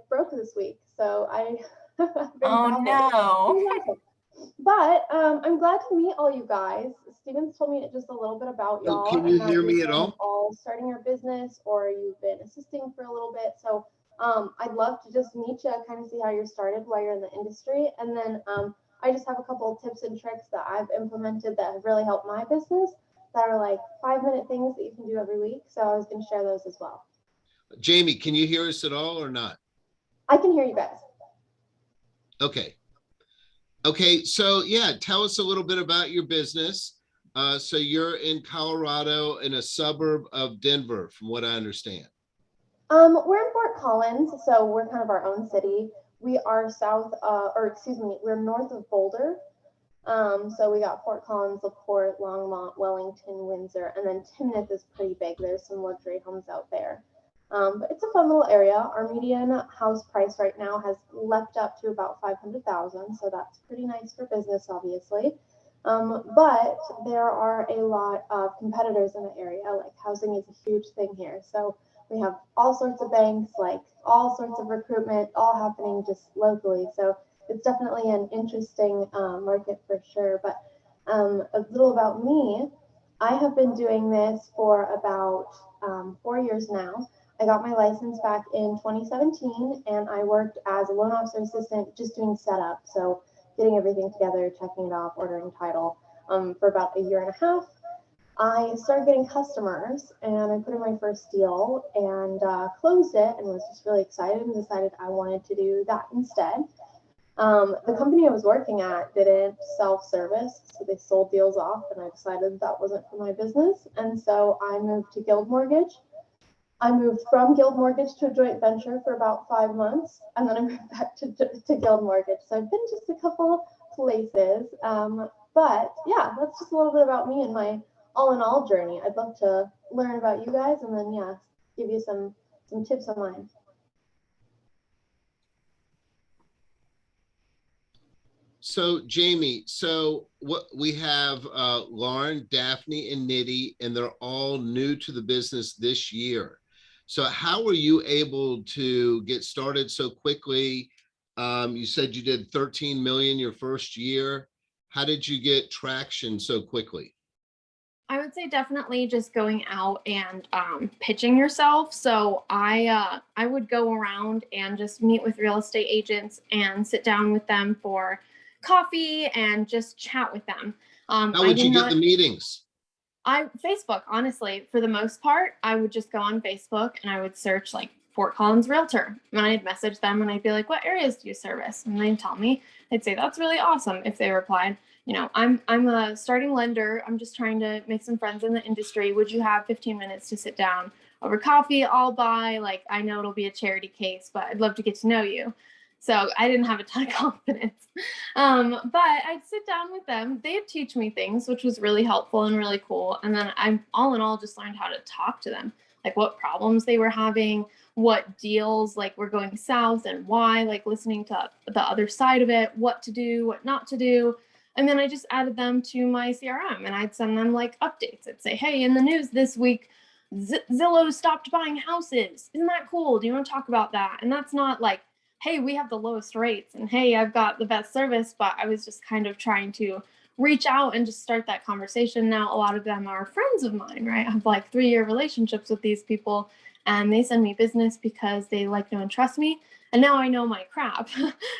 broke this week, so I've been Oh no. traveling. But I'm glad to meet all you guys. Steven's told me just a little bit about Oh, y'all can and you that hear you're me at kind of all? all starting your business or you've been assisting for a little bit. So I'd love to just meet you, kind of see how you're started while you're in the industry. And then I just have a couple of tips and tricks that I've implemented that have really helped my business that are like 5-minute things that you can do every week. So I was going to share those as well. Jamie, can you hear us at all or not? I can hear you guys. Okay. Okay, so yeah, tell us a little bit about your business. So you're in Colorado in a suburb of Denver, from what I understand. We're in Fort Collins, so we're kind of our own city. We are we're north of Boulder. So we got Fort Collins, LaPorte, Longmont, Wellington, Windsor, and then Timnath is pretty big. There's some luxury homes out there. But it's a fun little area. Our median house price right now has leapt up to about 500,000, so that's pretty nice for business, obviously. But there are a lot of competitors in the area. Like housing is a huge thing here, so we have all sorts of banks, like all sorts of recruitment, all happening just locally. So it's definitely an interesting market for sure. But a little about me. I have been doing this for about 4 years now. I got my license back in 2017 and I worked as a loan officer assistant just doing setup. So getting everything together, checking it off, ordering title for about a year and a half. I started getting customers and I put in my first deal and closed it and was just really excited and decided I wanted to do that instead. The company I was working at didn't self-service, so they sold deals off and I decided that wasn't for my business. And so I moved to Guild Mortgage. I moved from Guild Mortgage to a joint venture for about 5 months, and then I moved back to Guild Mortgage. So I've been just a couple places. But yeah, that's just a little bit about me and my all in all journey. I'd love to learn about you guys and then, yeah, give you some tips on mine. So Jamie, so what we have Lauren, Daphne, and Nitty, and they're all new to the business this year. So how were you able to get started so quickly? You said you did 13 million your first year. How did you get traction so quickly? I would say definitely just going out and pitching yourself. So I would go around and just meet with real estate agents and sit down with them for coffee and just chat with them. How would you get the meetings? Facebook, honestly, for the most part, I would just go on Facebook and I would search like Fort Collins Realtor. And I'd message them and I'd be like, what areas do you service? And they'd tell me. They'd say, that's really awesome. If they replied, you know, I'm a starting lender. I'm just trying to make some friends in the industry. Would you have 15 minutes to sit down over coffee? I'll buy, like, I know it'll be a charity case, but I'd love to get to know you. So I didn't have a ton of confidence. But I'd sit down with them. They'd teach me things, which was really helpful and really cool. And then I, all in all, just learned how to talk to them, like what problems they were having, what deals like were going south and why, like listening to the other side of it, what to do, what not to do. And then I just added them to my CRM and I'd send them like updates. I'd say, hey, in the news this week, Zillow stopped buying houses. Isn't that cool? Do you want to talk about that? And that's not like, hey, we have the lowest rates and hey, I've got the best service, but I was just kind of trying to reach out and just start that conversation. Now, a lot of them are friends of mine, right? I have like 3-year relationships with these people and they send me business because they like, know, and trust me. And now I know my crap.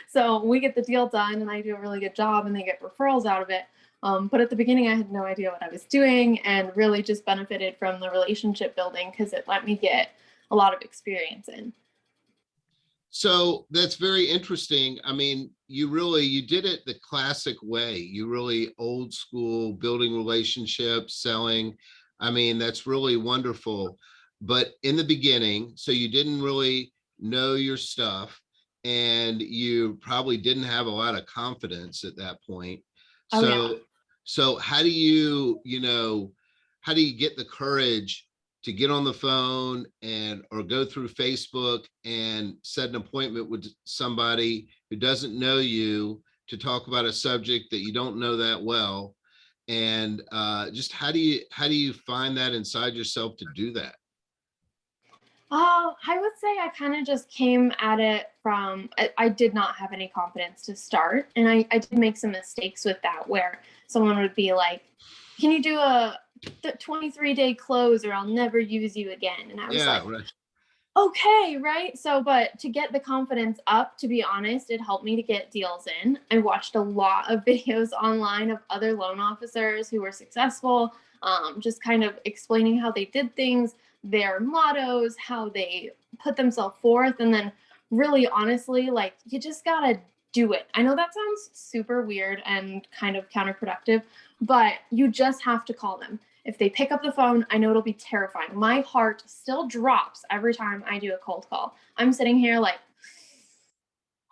So we get the deal done and I do a really good job and they get referrals out of it. But at the beginning, I had no idea what I was doing and really just benefited from the relationship building because it let me get a lot of experience in. So that's very interesting. I mean, you did it the classic way. You really old school, building relationships, selling. I mean, that's really wonderful. But in the beginning, so you didn't really know your stuff and you probably didn't have a lot of confidence at that point. Oh, yeah. So how do you get the courage to get on the phone or go through Facebook and set an appointment with somebody who doesn't know you to talk about a subject that you don't know that well? And just how do you find that inside yourself to do that? I would say I kind of just came at it from, I did not have any confidence to start. And I did make some mistakes with that where someone would be like, can you do a 23-day close or I'll never use you again? And I was Yeah, like, right. okay, right? So, but to get the confidence up, to be honest, it helped me to get deals in. I watched a lot of videos online of other loan officers who were successful, just kind of explaining how they did things, their mottos, how they put themselves forth. And then, really honestly, like, you just gotta do it. I know that sounds super weird and kind of counterproductive, but you just have to call them. If they pick up the phone, I know it'll be terrifying. My heart still drops every time I do a cold call. I'm sitting here like,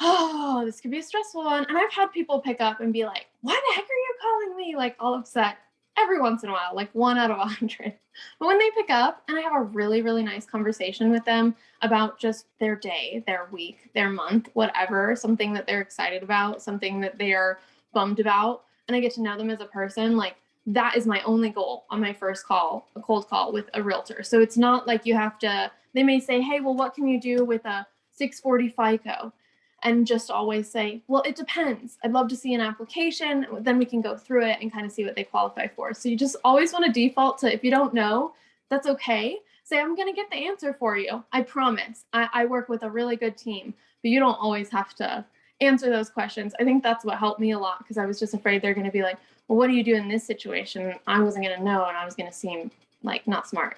oh, this could be a stressful one. And I've had people pick up and be like, why the heck are you calling me? Like all upset every once in a while, like 1 out of 100. But when they pick up and I have a really, really nice conversation with them about just their day, their week, their month, whatever, something that they're excited about, something that they are bummed about, and I get to know them as a person, like that is my only goal on my first call, a cold call with a realtor. So it's not like you have to, they may say, hey, well, what can you do with a 640 FICO? And just always say, well, it depends. I'd love to see an application. Then we can go through it and kind of see what they qualify for. So you just always want to default to, if you don't know, that's okay. Say, I'm going to get the answer for you. I promise. I work with a really good team, but you don't always have to answer those questions. I think that's what helped me a lot because I was just afraid they're going to be like, well, what do you do in this situation? I wasn't going to know and I was going to seem like not smart.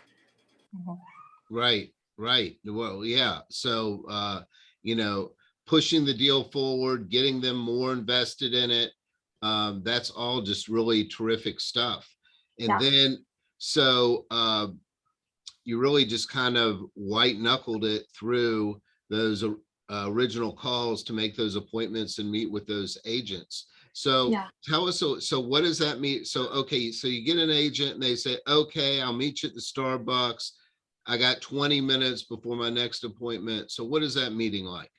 Right, right. Well, yeah. So, you know, pushing the deal forward, getting them more invested in it. That's all just really terrific stuff. And Yeah. then, so you really just kind of white knuckled it through those original calls to make those appointments and meet with those agents. So Yeah. tell us, so what does that mean? So, okay, so you get an agent and they say, okay, I'll meet you at the Starbucks. I got 20 minutes before my next appointment. So what is that meeting like?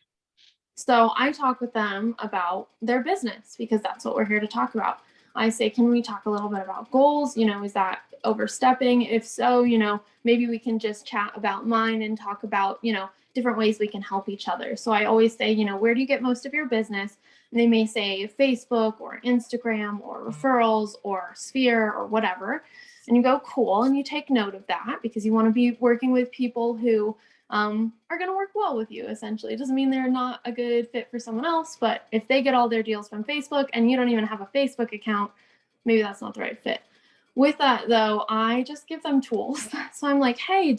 So I talk with them about their business because that's what we're here to talk about. I say, can we talk a little bit about goals? You know, is that overstepping? If so, you know, maybe we can just chat about mine and talk about, you know, different ways we can help each other. So I always say, you know, where do you get most of your business? And they may say Facebook or Instagram or referrals or Sphere or whatever. And you go, cool. And you take note of that because you want to be working with people who are going to work well with you, essentially. It doesn't mean they're not a good fit for someone else, but if they get all their deals from Facebook and you don't even have a Facebook account, maybe that's not the right fit. With that, though, I just give them tools. So I'm like, hey,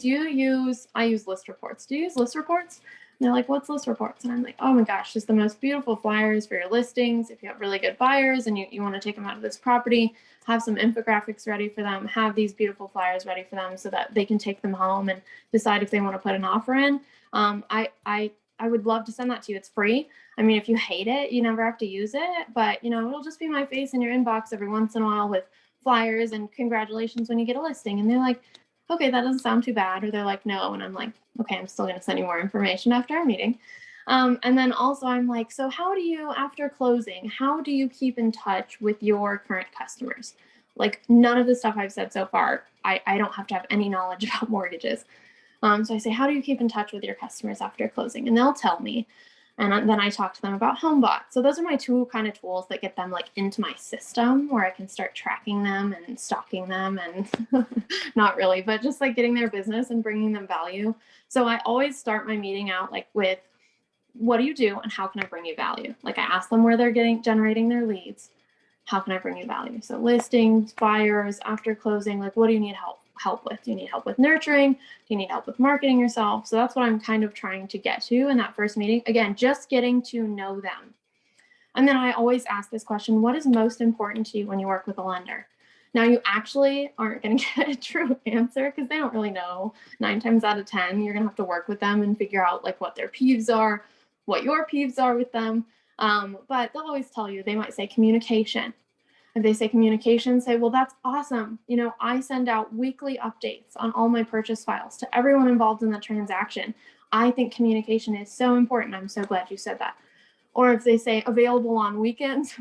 I use list reports. Do you use list reports? And they're like, what's list reports? And I'm like, oh my gosh, just the most beautiful flyers for your listings. If you have really good buyers and you want to take them out of this property, have some infographics ready for them, have these beautiful flyers ready for them so that they can take them home and decide if they want to put an offer in. I would love to send that to you. It's free. I mean, if you hate it, you never have to use it, but you know, it'll just be my face in your inbox every once in a while with flyers and congratulations when you get a listing. And they're like, okay, that doesn't sound too bad. Or they're like, no. And I'm like, okay, I'm still going to send you more information after our meeting. And then also I'm like, so how do you, after closing, how do you keep in touch with your current customers? Like none of the stuff I've said so far, I don't have to have any knowledge about mortgages. So I say, how do you keep in touch with your customers after closing? And they'll tell me. And then I talk to them about HomeBot. So those are my two kind of tools that get them like into my system where I can start tracking them and stalking them and not really, but just like getting their business and bringing them value. So I always start my meeting out like with, what do you do and how can I bring you value? Like I ask them where they're generating their leads. How can I bring you value? So listings, buyers, after closing, like what do you need help with? Do you need help with nurturing? Do you need help with marketing yourself? So that's what I'm kind of trying to get to in that first meeting. Again, just getting to know them. And then I always ask this question, what is most important to you when you work with a lender? Now you actually aren't going to get a true answer because they don't really know. 9 times out of 10, you're going to have to work with them and figure out like what their peeves are, what your peeves are with them. But they'll always tell you, they might say communication. If they say communication, say, well, that's awesome. You know, I send out weekly updates on all my purchase files to everyone involved in the transaction. I think communication is so important. I'm so glad you said that. Or if they say available on weekends,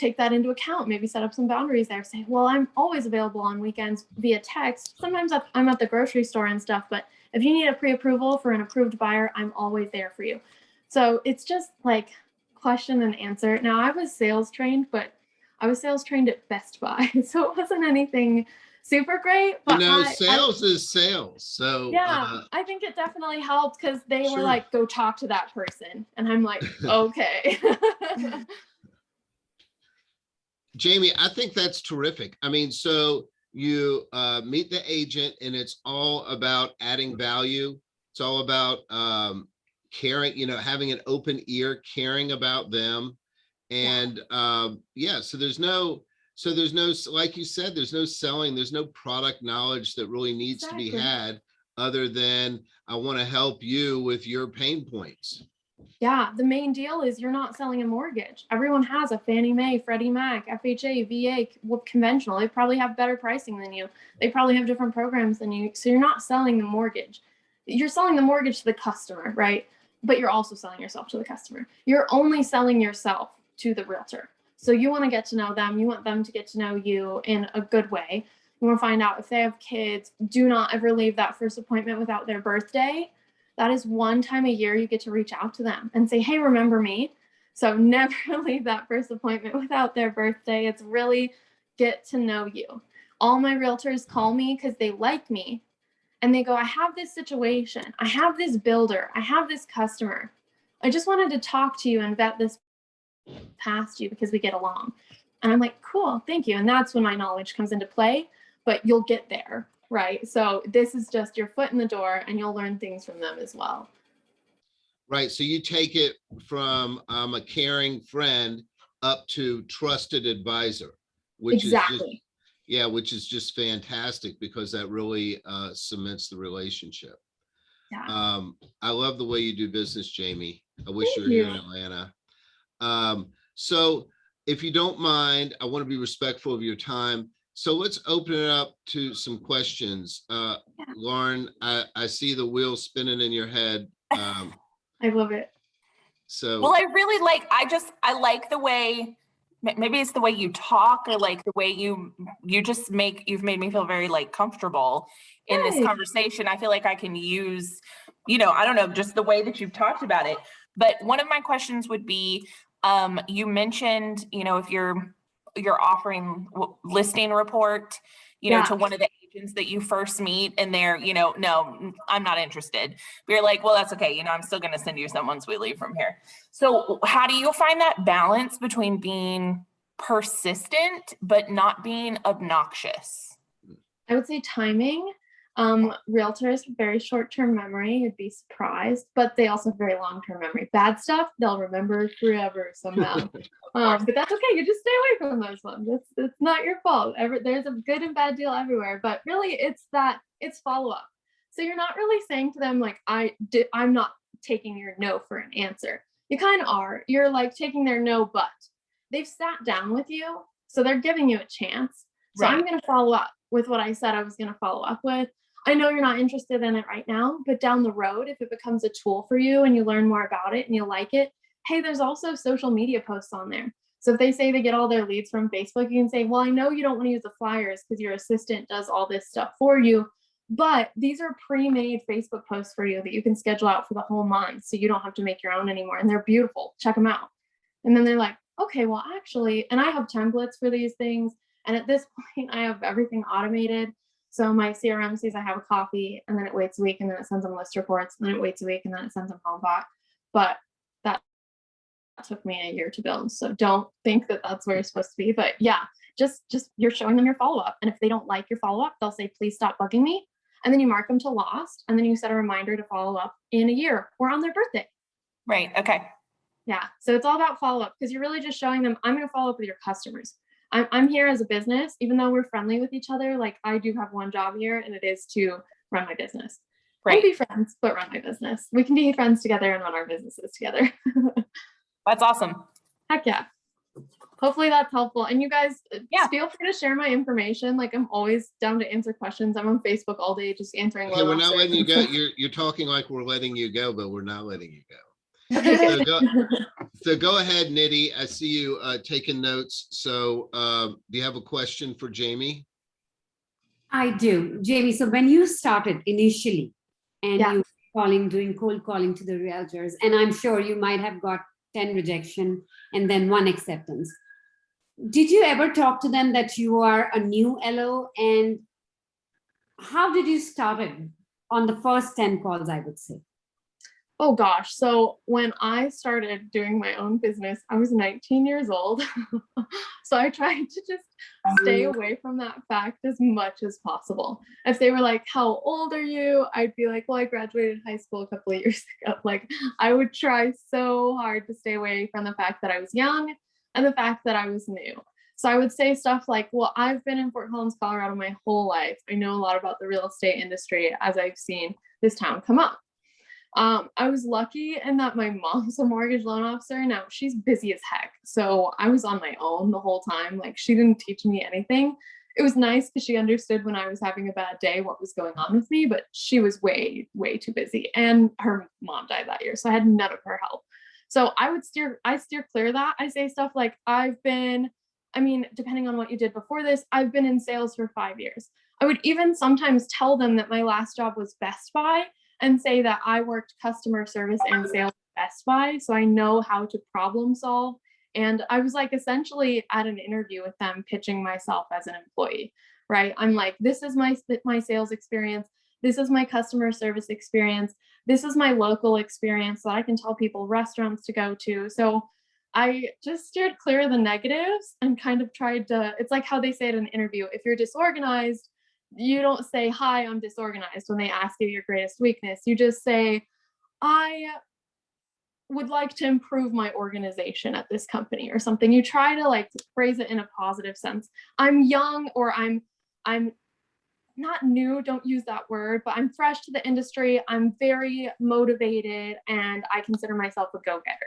take that into account, maybe set up some boundaries there, say, well, I'm always available on weekends via text. Sometimes I'm at the grocery store and stuff, but if you need a pre-approval for an approved buyer, I'm always there for you. So it's just like question and answer. Now, I was sales trained, but I was sales trained at Best Buy, so it wasn't anything super great. But sales is sales. So yeah, I think it definitely helped because they were Sure. like, go talk to that person. And I'm like, okay. Jamie, I think that's terrific. I mean, so you meet the agent and it's all about adding value. It's all about caring, having an open ear, caring about them. And so there's no, like you said, there's no selling, there's no product knowledge that really needs to be had other than I want to help you with your pain points. Yeah, the main deal is you're not selling a mortgage. Everyone has a Fannie Mae, Freddie Mac, FHA, VA, conventional. They probably have better pricing than you. They probably have different programs than you. So you're not selling the mortgage. You're selling the mortgage to the customer, right? But you're also selling yourself to the customer. You're only selling yourself to the realtor. So you want to get to know them. You want them to get to know you in a good way. You want to find out if they have kids. Do not ever leave that first appointment without their birthday. That is one time a year you get to reach out to them and say, hey, remember me? So never leave that first appointment without their birthday. It's really get to know you. All my realtors call me because they like me. And they go, I have this situation. I have this builder. I have this customer. I just wanted to talk to you and vet this past you because we get along. And I'm like, cool, thank you. And that's when my knowledge comes into play, but you'll get there. Right. So this is just your foot in the door and you'll learn things from them as well. Right. So you take it from a caring friend up to trusted advisor, which exactly. which is just fantastic because that really cements the relationship. Yeah. I love the way you do business, Jamie. I wish you were here in Atlanta. So if you don't mind, I want to be respectful of your time. So let's open it up to some questions. Lauren, I see the wheel spinning in your head. I love it. So, well, I really like, I like the way, maybe it's the way you talk or like the way you've made me feel very like comfortable in this conversation. I feel like I can use, I don't know, just the way that you've talked about it. But one of my questions would be, you mentioned, if you're offering listing report, to one of the agents that you first meet and they're, no, I'm not interested. But you're like, well, that's okay. I'm still going to send you someone once we leave from here. So how do you find that balance between being persistent, but not being obnoxious? I would say timing. Realtors have very short-term memory. You'd be surprised, but they also have very long-term memory. Bad stuff, they'll remember forever somehow. But that's okay. You just stay away from those ones. It's not your fault. There's a good and bad deal everywhere, but really it's follow-up. So you're not really saying to them like, I'm not taking your no for an answer. You kind of are. You're like taking their no, but they've sat down with you, so they're giving you a chance. So right. I'm going to follow up with what I said I was going to follow up with. I know you're not interested in it right now, but down the road, if it becomes a tool for you and you learn more about it and you like it, hey, there's also social media posts on there. So if they say they get all their leads from Facebook, you can say, well, I know you don't want to use the flyers because your assistant does all this stuff for you, but these are pre-made Facebook posts for you that you can schedule out for the whole month. So you don't have to make your own anymore. And they're beautiful. Check them out. And then they're like, okay, well, actually, and I have templates for these things. And at this point, I have everything automated. So my CRM sees I have a copy and then it waits a week and then it sends them list reports and then it waits a week and then it sends them HomeBot. But that took me a year to build. So don't think that that's where you're supposed to be. But yeah, just you're showing them your follow-up. And if they don't like your follow-up, they'll say, please stop bugging me. And then you mark them to lost. And then you set a reminder to follow up in a year or on their birthday. Right. Okay. Yeah. So it's all about follow-up because you're really just showing them, I'm going to follow up with your customers. I'm here as a business, even though we're friendly with each other. Like I do have one job here and it is to run my business. Right. We'll be friends, but run my business. We can be friends together and run our businesses together. That's awesome. Heck yeah. Hopefully that's helpful. And you guys feel free to share my information. Like I'm always down to answer questions. I'm on Facebook all day, just answering. Okay, we're not letting you go. You're talking like we're letting you go, but we're not letting you go. So go ahead, Nidhi. I see you taking notes. So do you have a question for Jamie? I do. Jamie, so when you started initially and Yeah. you doing cold calling to the realtors, and I'm sure you might have got 10 rejection and then 1 acceptance. Did you ever talk to them that you are a new LO, and how did you start it on the first 10 calls, I would say? Oh gosh. So when I started doing my own business, I was 19 years old. So I tried to just stay away from that fact as much as possible. If they were like, how old are you? I'd be like, well, I graduated high school a couple of years ago. Like, I would try so hard to stay away from the fact that I was young and the fact that I was new. So I would say stuff like, well, I've been in Fort Collins, Colorado my whole life. I know a lot about the real estate industry as I've seen this town come up. I was lucky in that my mom's a mortgage loan officer. Now she's busy as heck. So I was on my own the whole time. Like, she didn't teach me anything. It was nice because she understood when I was having a bad day, what was going on with me, but she was way, way too busy. And her mom died that year. So I had none of her help. So I steer clear of that. I say stuff like, depending on what you did before this, I've been in sales for 5 years. I would even sometimes tell them that my last job was Best Buy and say that I worked customer service and sales at Best Buy, so I know how to problem solve. And I was like essentially at an interview with them pitching myself as an employee, right? I'm like, this is my sales experience. This is my customer service experience. This is my local experience, so I can tell people restaurants to go to. So I just steered clear of the negatives and kind of tried to, it's like how they say it in an interview, if you're disorganized, you don't say, hi, I'm disorganized when they ask you your greatest weakness. You just say, I would like to improve my organization at this company or something. You try to like phrase it in a positive sense. I'm young, or I'm not new, don't use that word, but I'm fresh to the industry. I'm very motivated and I consider myself a go-getter.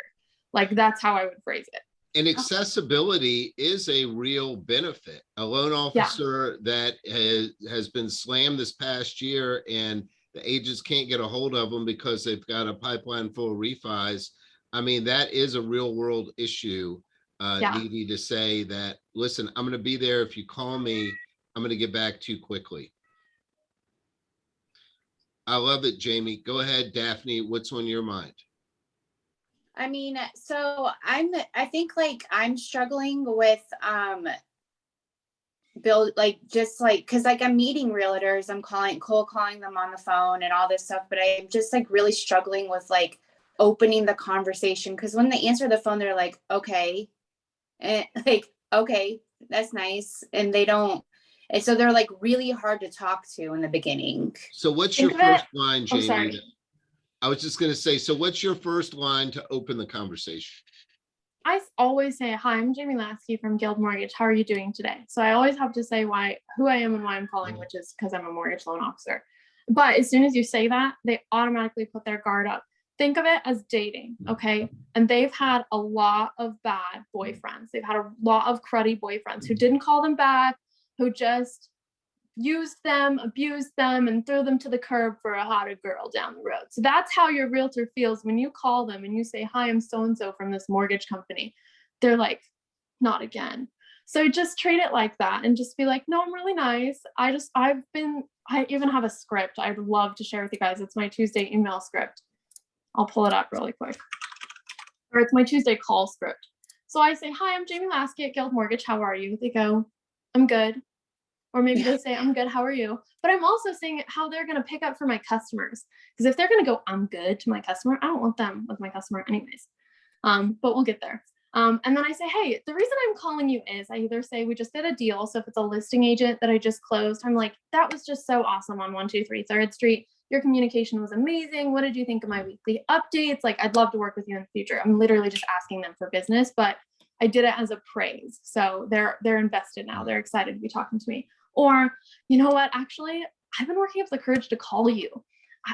Like, that's how I would phrase it. And accessibility is a real benefit. A loan officer that has been slammed this past year and the agents can't get a hold of them because they've got a pipeline full of refis. I mean, that is a real world issue. Needy to say that, listen, I'm going to be there. If you call me, I'm going to get back to you quickly. I love it, Jamie. Go ahead, Daphne. What's on your mind? I mean, so I think like I'm struggling with because like I'm meeting realtors, I'm cold calling them on the phone and all this stuff, but I'm just like really struggling with like opening the conversation, because when they answer the phone, they're like, okay, and like, okay, that's nice, and they don't, and so they're like really hard to talk to in the beginning. So what's your first line, Jamie? Oh, sorry. I was just going to say, so what's your first line to open the conversation? I always say, hi, I'm Jamie Laskie from Guild Mortgage. How are you doing today? So I always have to say who I am and why I'm calling, which is because I'm a mortgage loan officer. But as soon as you say that, they automatically put their guard up. Think of it as dating, okay? And they've had a lot of bad boyfriends. They've had a lot of cruddy boyfriends who didn't call them back, who just used them, abused them, and threw them to the curb for a hotter girl down the road. So that's how your realtor feels when you call them and you say, hi, I'm so-and-so from this mortgage company. They're like, not again. So just treat it like that and just be like, no, I'm really nice. I even have a script I'd love to share with you guys. It's my Tuesday email script. I'll pull it up really quick. Or it's my Tuesday call script. So I say, hi, I'm Jamie Laskie at Guild Mortgage. How are you? They go, I'm good. Or maybe they say, I'm good, how are you? But I'm also saying how they're going to pick up for my customers. Because if they're going to go, I'm good to my customer, I don't want them with my customer anyways. But we'll get there. And then I say, hey, the reason I'm calling you is I either say we just did a deal. So if it's a listing agent that I just closed, I'm like, that was just so awesome on 123 3rd Street. Your communication was amazing. What did you think of my weekly updates? Like, I'd love to work with you in the future. I'm literally just asking them for business, but I did it as a praise. So they're invested now. They're excited to be talking to me. Or, you know what, actually, I've been working up the courage to call you.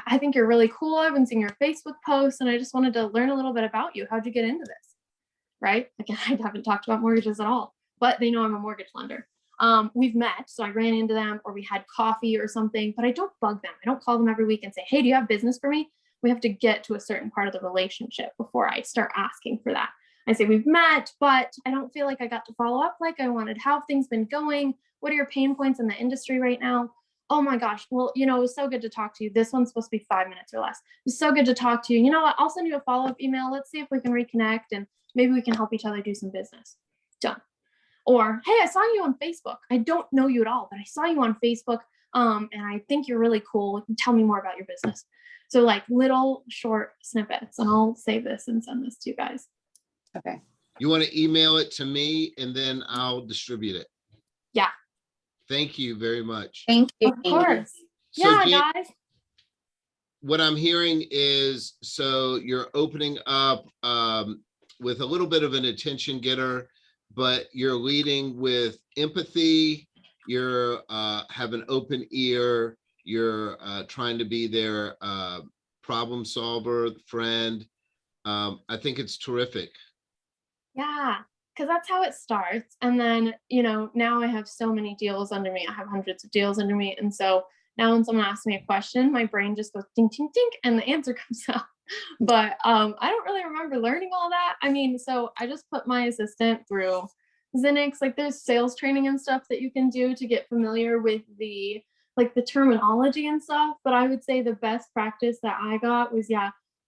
I think you're really cool. I've been seeing your Facebook posts and I just wanted to learn a little bit about you. How'd you get into this? Right? Again, I haven't talked about mortgages at all, but they know I'm a mortgage lender. We've met, so I ran into them or we had coffee or something, but I don't bug them. I don't call them every week and say, hey, do you have business for me? we have to get to a certain part of the relationship before I start asking for that. I say, we've met, but I don't feel like I got to follow up like I wanted. How have things been going? What are your pain points in the industry right now? Oh my gosh, well, it was so good to talk to you. This one's supposed to be 5 minutes or less. It was so good to talk to you. You know what? I'll send you a follow-up email. Let's see if we can reconnect and maybe we can help each other do some business. Done. Or, hey, I saw you on Facebook. I don't know you at all, but I saw you on Facebook. And I think you're really cool. Tell me more about your business. So like little short snippets, and I'll save this and send this to you guys. Okay. You want to email it to me and then I'll distribute it. Yeah. Thank you very much. Thank you. Of course. So Yeah, Jamie, guys. what I'm hearing is, so you're opening up with a little bit of an attention getter, but you're leading with empathy. You're have an open ear. You're trying to be their problem solver, friend. I think it's terrific. Yeah, because that's how it starts. And then, now I have so many deals under me. I have hundreds of deals under me. And so now when someone asks me a question, my brain just goes ding, ding, ding, and the answer comes out. But I don't really remember learning all that. So I just put my assistant through Zinix. Like there's sales training and stuff that you can do to get familiar with the terminology and stuff. But I would say the best practice that I got was,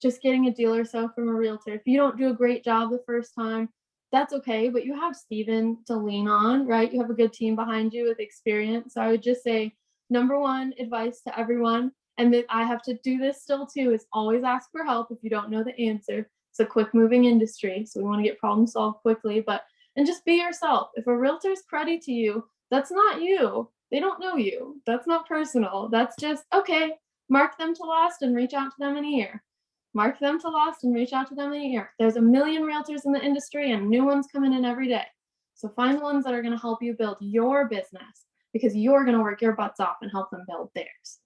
just getting a deal or so from a realtor. If you don't do a great job the first time, that's okay, but you have Steven to lean on, right? You have a good team behind you with experience. So I would just say, number one advice to everyone, and that I have to do this still too, is always ask for help if you don't know the answer. It's a quick moving industry, so we want to get problem solved quickly, and just be yourself. If a realtor's cruddy to you, that's not you. They don't know you. That's not personal. That's just, okay, mark them to lost and reach out to them in a year. Mark them to lost and reach out to them in a year. There's a million realtors in the industry and new ones coming in every day. So find the ones that are going to help you build your business, because you're going to work your butts off and help them build theirs.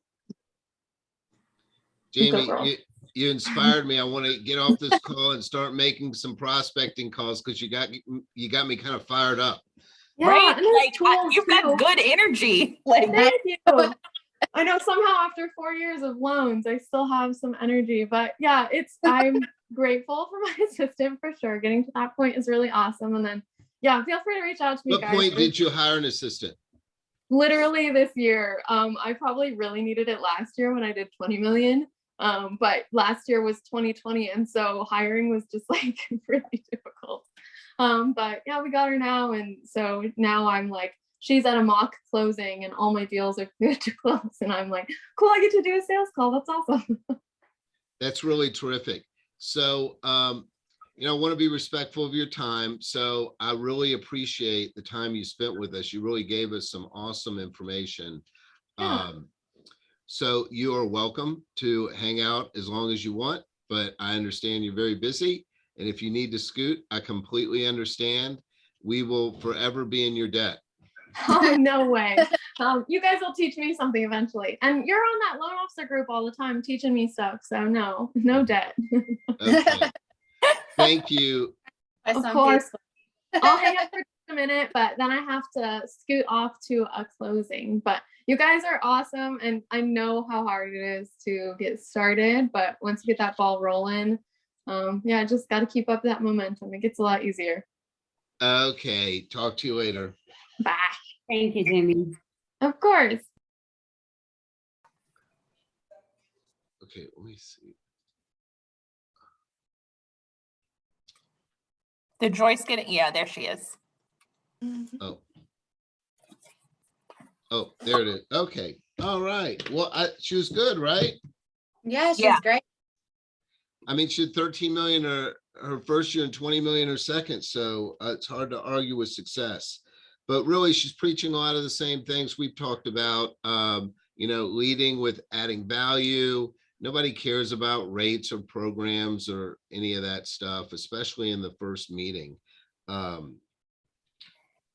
Jamie, you inspired me. I want to get off this call and start making some prospecting calls, because you got me kind of fired up. Yeah, right? and You've got good energy. Thank you. I know somehow after 4 years of loans, I still have some energy, but yeah, I'm grateful for my assistant for sure. Getting to that point is really awesome. And then, feel free to reach out to me, What guys. point did you hire an assistant? Literally this year. I probably really needed it last year when I did 20 million. But last year was 2020. And so hiring was just like really difficult. But yeah, we got her now. And so now I'm like, she's at a mock closing and all my deals are good to close. And I'm like, cool, I get to do a sales call. That's awesome. That's really terrific. So, I want to be respectful of your time. So I really appreciate the time you spent with us. You really gave us some awesome information. Yeah. So you are welcome to hang out as long as you want, but I understand you're very busy. And if you need to scoot, I completely understand. We will forever be in your debt. Oh, no way. You guys will teach me something eventually. And you're on that loan officer group all the time teaching me stuff. So no debt. Okay. Thank you. Of course. I'll hang out for a minute, but then I have to scoot off to a closing. But you guys are awesome. And I know how hard it is to get started. But once you get that ball rolling, just got to keep up that momentum. It gets a lot easier. Okay. Talk to you later. Bye. Thank you, Jamie. Of course. Okay, let me see. Did Joyce get it? Yeah, there she is. Oh, there it is. Okay. All right. Well, she was good, right? Yeah, she's Yeah. great. She had 13 million her first year and 20 million her second. So it's hard to argue with success. But really, she's preaching a lot of the same things we've talked about, leading with adding value. Nobody cares about rates or programs or any of that stuff, especially in the first meeting.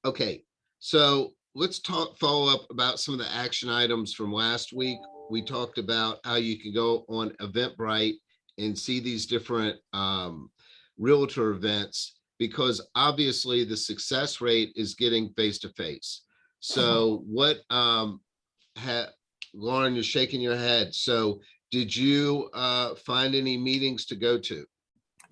Okay, so let's follow up about some of the action items from last week. We talked about how you can go on Eventbrite and see these different realtor events, because obviously the success rate is getting face-to-face. So what, Lauren, you're shaking your head. So Did you find any meetings to go to?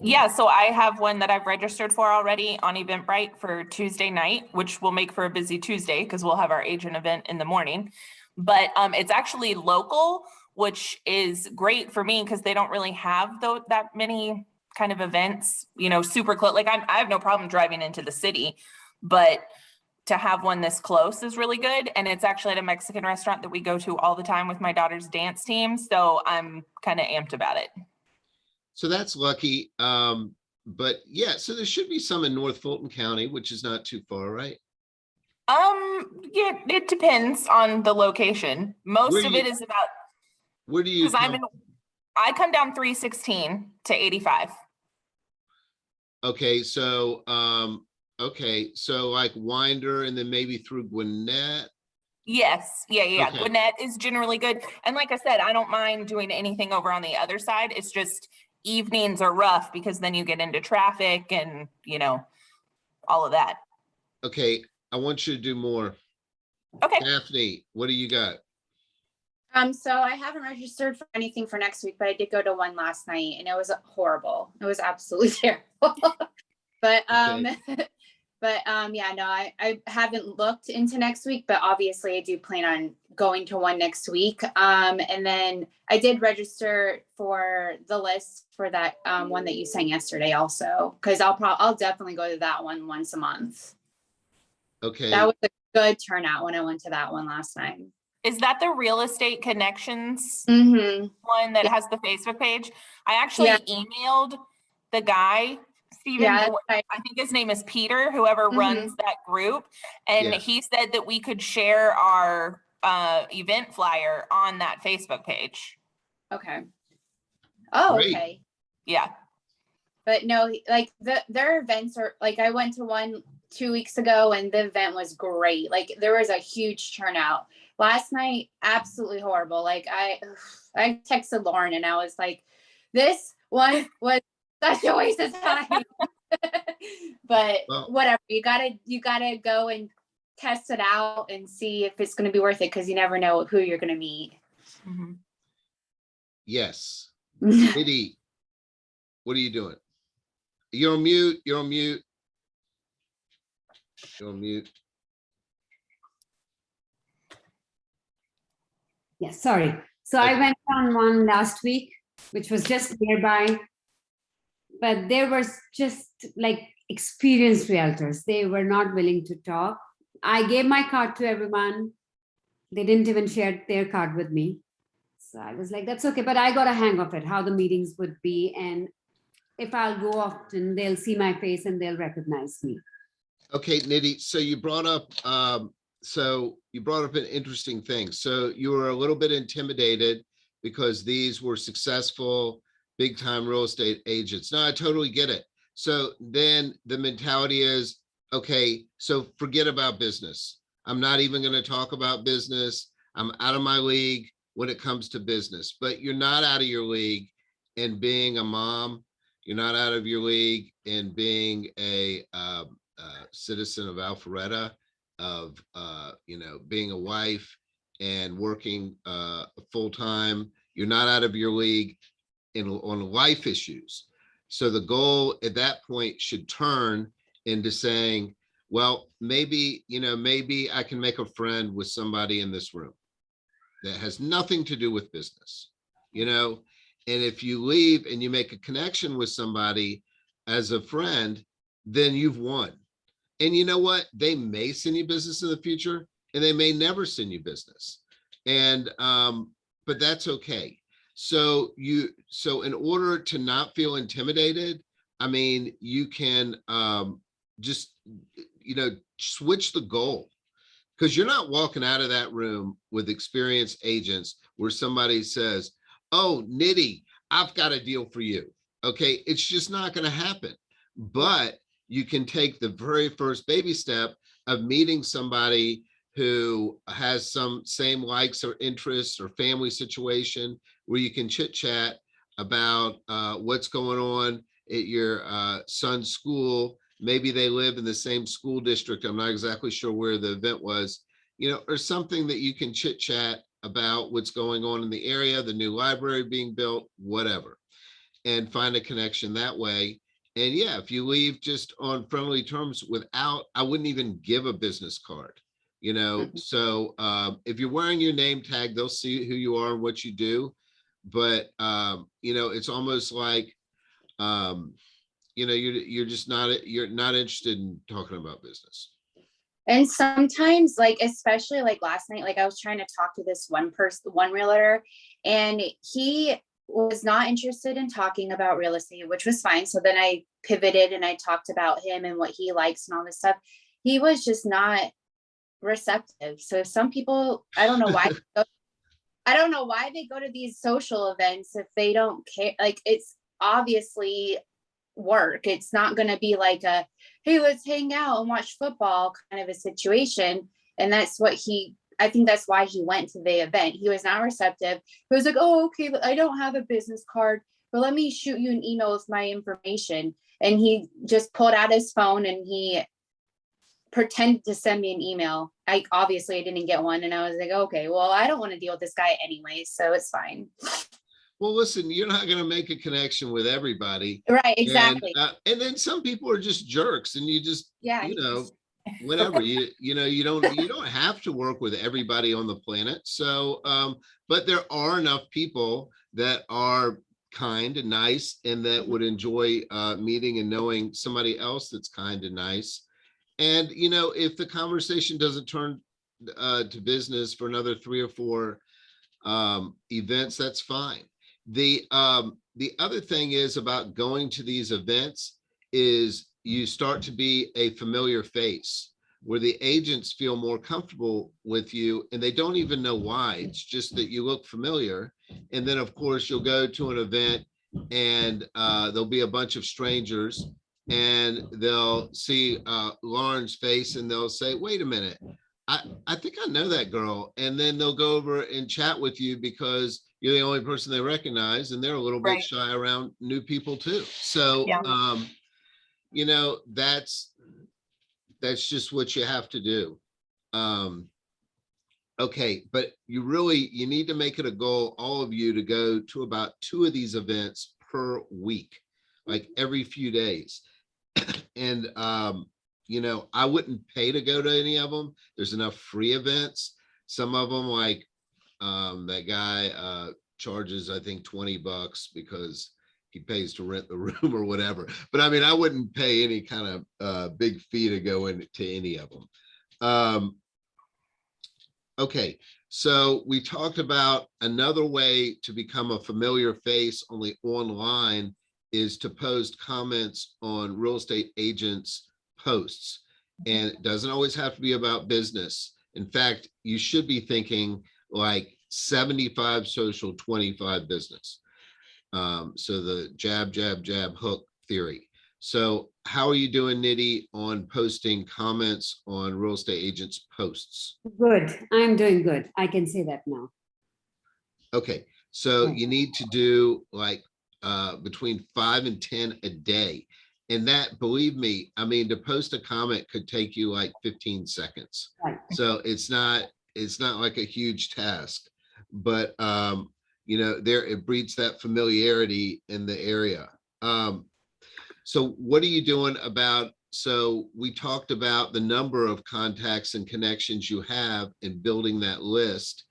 Yeah, so I have one that I've registered for already on Eventbrite for Tuesday night, which will make for a busy Tuesday because we'll have our agent event in the morning. But it's actually local, which is great for me because they don't really have that many kind of events, you know, super close. Like I have no problem driving into the city, but to have one this close is really good. And it's actually at a Mexican restaurant that we go to all the time with my daughter's dance team. So I'm kind of amped about it. So that's lucky. But yeah, so there should be some in North Fulton County, which is not too far, right? Yeah, it depends on the location. Most of it is about, where do you because I come down 316 to 85. Okay, so like Winder and then maybe through Gwinnett. Yes, yeah. Okay. Gwinnett is generally good. And like I said, I don't mind doing anything over on the other side. It's just evenings are rough because then you get into traffic and, you know, all of that. Okay, I want you to do more. Okay. Daphne, what do you got? So I haven't registered for anything for next week, but I did go to one last night and it was horrible. It was absolutely terrible. But yeah, no, I haven't looked into next week, but obviously I do plan on going to one next week. And then I did register for the list for that one that you sent yesterday also, because I'll definitely go to that one once a month. Okay. That was a good turnout when I went to that one last time. Is that the Real Estate Connections Mm-hmm. one that has the Facebook page? I actually emailed the guy, Steven, I think his name is Peter, whoever runs that group. And he said that we could share our event flyer on that Facebook page. Okay. Oh, Great. okay. Yeah. But no, like their events are like, I went to one 2 weeks ago and the event was great. Like there was a huge turnout. Last night, absolutely horrible. Like I texted Lauren and I was like, this one was such a waste of time. But whatever, you gotta go and test it out and see if it's gonna be worth it, because you never know who you're gonna meet. Mm-hmm. Yes. Diddy, what are you doing? You're on mute. You're on mute. You're on mute. Yeah, sorry. So I went on one last week, which was just nearby, but there was just like experienced realtors. They were not willing to talk. I gave my card to everyone. They didn't even share their card with me. So I was like, that's okay. But I got a hang of it, how the meetings would be. And if I'll go often, they'll see my face and they'll recognize me. Okay, Nidhi, so you brought up an interesting thing. So you were a little bit intimidated because these were successful, big time real estate agents. No, I totally get it. So then the mentality is, okay, so forget about business. I'm not even going to talk about business. I'm out of my league when it comes to business. But you're not out of your league in being a mom. You're not out of your league in being a citizen of Alpharetta, of being a wife and working full time. You're not out of your league on life issues. So the goal at that point should turn into saying, well, maybe I can make a friend with somebody in this room that has nothing to do with business, and if you leave and you make a connection with somebody as a friend, then you've won. And you know what? They may send you business in the future and they may never send you business. And, but that's okay. So in order to not feel intimidated, I mean, you can just, switch the goal, because you're not walking out of that room with experienced agents where somebody says, oh, Nidhi, I've got a deal for you. Okay. It's just not going to happen. But you can take the very first baby step of meeting somebody who has some same likes or interests or family situation where you can chit chat about what's going on at your son's school. Maybe they live in the same school district. I'm not exactly sure where the event was, or something that you can chit chat about what's going on in the area, the new library being built, whatever, and find a connection that way. And yeah, if you leave just on friendly terms without, I wouldn't even give a business card, you know. So if you're wearing your name tag, they'll see who you are and what you do. But you know, it's almost like you know, you're just not, you're not interested in talking about business. And sometimes, like, especially like last night, like I was trying to talk to this one person, one realtor, and he was not interested in talking about real estate, which was fine. So then I pivoted and I talked about him and what he likes and all this stuff. He was just not receptive. So some people, I don't know why, I don't know why they go to these social events if they don't care. Like, it's obviously work. It's not going to be like a, hey, let's hang out and watch football kind of a situation. And that's what I think that's why he went to the event. He was not receptive. He was like, oh, okay, I don't have a business card, but let me shoot you an email with my information. And he just pulled out his phone and he pretended to send me an email. Obviously I didn't get one. And I was like, okay, well, I don't want to deal with this guy anyway, so it's fine. Well, listen, you're not going to make a connection with everybody. Right, exactly. And then some people are just jerks, and you just, Yeah, you know, whatever, you know, you don't have to work with everybody on the planet. So, but there are enough people that are kind and nice and that would enjoy meeting and knowing somebody else that's kind and nice. And, you know, if the conversation doesn't turn to business for another 3 or 4 events, that's fine. The other thing is about going to these events is you start to be a familiar face where the agents feel more comfortable with you and they don't even know why. It's just that you look familiar. And then of course you'll go to an event and there'll be a bunch of strangers and they'll see Lauren's face and they'll say, wait a minute, I think I know that girl. And then they'll go over and chat with you because you're the only person they recognize, and they're a little bit shy around new people too. So, you know, that's just what you have to do. Okay, but you need to make it a goal, all of you, to go to about 2 of these events per week, like every few days. And, you know, I wouldn't pay to go to any of them. There's enough free events. Some of them, like that guy charges, I think, $20 because he pays to rent the room or whatever. But I mean, I wouldn't pay any kind of big fee to go into any of them. Okay, so we talked about another way to become a familiar face only online is to post comments on real estate agents' posts. And it doesn't always have to be about business. In fact, you should be thinking like 75 social, 25 business. So the jab, jab, jab, hook theory. So how are you doing, Nidhi, on posting comments on real estate agents' posts? Good. I'm doing good. I can say that now. Okay. So you need to do like between 5 and 10 a day. And that, believe me, I mean, to post a comment could take you like 15 seconds. Right. So it's not like a huge task, but you know, it breeds that familiarity in the area. So what are you doing about, so we talked about the number of contacts and connections you have in building that list.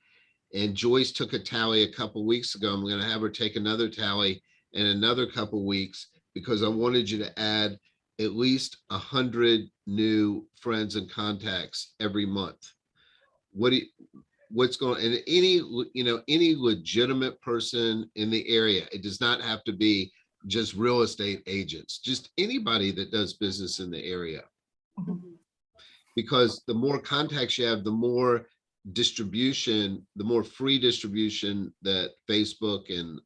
And Joyce took a tally a couple weeks ago. I'm going to have her take another tally in another couple weeks, because I wanted you to add at least 100 new friends and contacts every month. What's going, and any legitimate person in the area, it does not have to be just real estate agents, just anybody that does business in the area. Because the more contacts you have, the more distribution, the more free distribution that Facebook and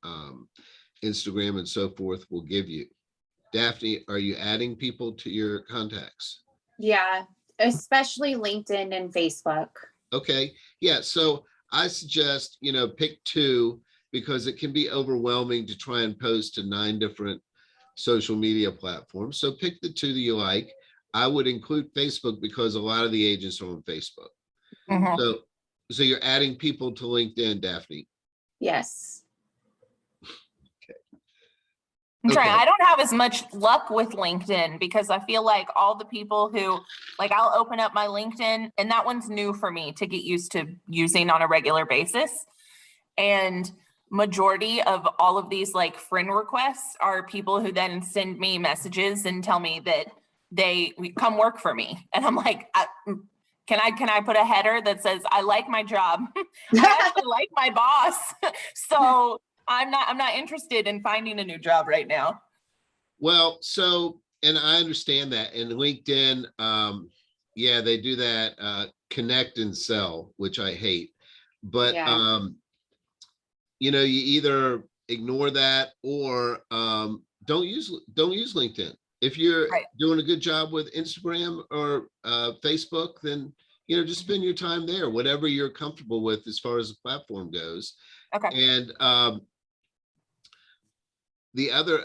Instagram and so forth will give you. Daphne, are you adding people to your contacts? Yeah, especially LinkedIn and Facebook. Okay, yeah, so I suggest, pick 2, because it can be overwhelming to try and post to 9 different social media platforms. So pick the 2 that you like. I would include Facebook because a lot of the agents are on Facebook. So you're adding people to LinkedIn, Daphne? Yes. I'm trying. Okay. I don't have as much luck with LinkedIn because I feel like all the people who, like, I'll open up my LinkedIn and that one's new for me to get used to using on a regular basis. And majority of all of these like friend requests are people who then send me messages and tell me that they come work for me. And I'm like, can I put a header that says, I like my job. I actually like my boss. So I'm not interested in finding a new job right now. Well, so, and I understand that. And LinkedIn, yeah, they do that, connect and sell, which I hate. But, Yeah. you know, you either ignore that or don't use LinkedIn. If you're Right. doing a good job with Instagram or Facebook, then, you know, just spend your time there, whatever you're comfortable with as far as the platform goes. Okay. And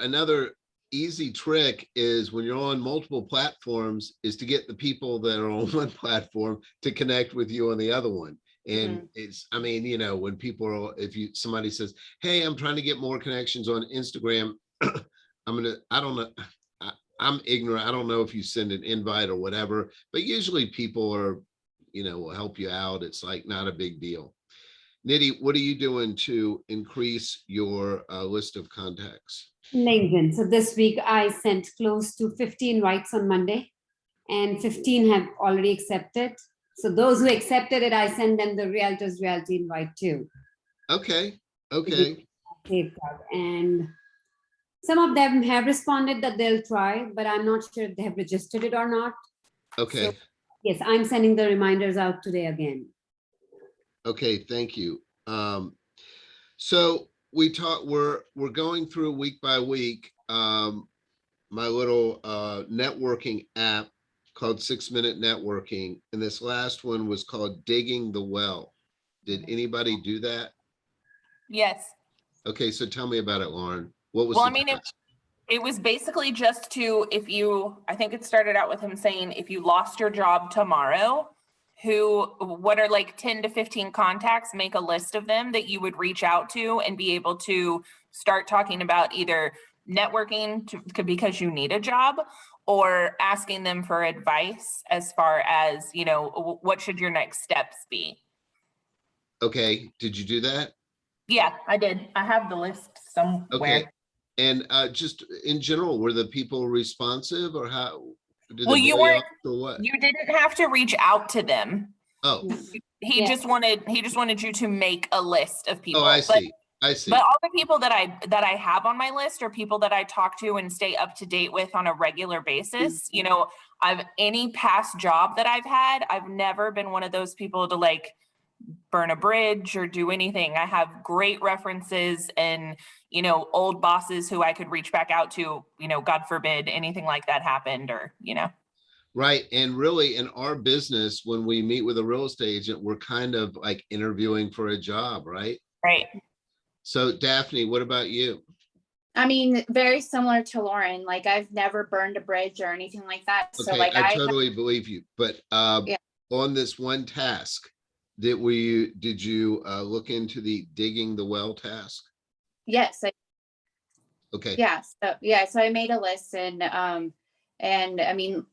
another easy trick is when you're on multiple platforms is to get the people that are on one platform to connect with you on the other one. And it's, I mean, you know, when people are, somebody says, hey, I'm trying to get more connections on Instagram, I don't know. I'm ignorant. I don't know if you send an invite or whatever, but usually people are, you know, will help you out. It's like not a big deal. Nidhi, what are you doing to increase your list of contacts? LinkedIn. So this week I sent close to 50 invites on Monday, and 15 have already accepted. So those who accepted it, I send them the Realtors Realty invite too. Okay. Okay. And some of them have responded that they'll try, but I'm not sure if they have registered it or not. Okay. So, yes, I'm sending the reminders out today again. Okay, thank you. So we're going through week by week my little networking app called 6 Minute Networking, and this last one was called Digging the Well. Did anybody do that? Yes. Okay, so tell me about it, Lauren. What was Well, the I mean, task? it was basically just to, I think it started out with him saying, if you lost your job tomorrow, what are like 10 to 15 contacts, make a list of them that you would reach out to and be able to start talking about either networking because you need a job, or asking them for advice as far as, you know, what should your next steps be? Okay, did you do that? Yeah, I did. I have the list somewhere. Okay. And just in general, were the people responsive, or how did Well, they you blow you weren't, off or what? you didn't have to reach out to them. Oh, He just wanted you to make a list of people. oh, I see. I see. But all the people that I have on my list are people that I talk to and stay up to date with on a regular basis. You know, any past job that I've had, I've never been one of those people to like burn a bridge or do anything. I have great references and, you know, old bosses who I could reach back out to, you know, God forbid anything like that happened, or, you know. Right. And really in our business, when we meet with a real estate agent, we're kind of like interviewing for a job, right? Right. So Daphne, what about you? I mean, very similar to Lauren. Like, I've never burned a bridge or anything like that. So Okay, like I totally believe you. But on this one task, did you look into the digging the well task? yes. Okay. Yeah. So I made a list, and I mean,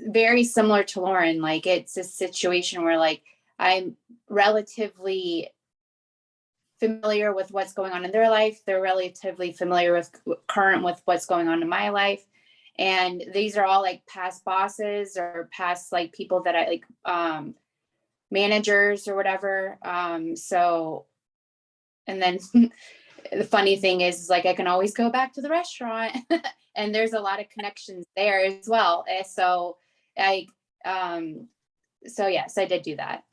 very similar to Lauren. Like, it's a situation where like I'm relatively familiar with what's going on in their life. They're relatively familiar with what's going on in my life. And these are all like past bosses or past like people that I like, managers or whatever. So, and then the funny thing is like, I can always go back to the restaurant and there's a lot of connections there as well. So so yes, I did do that.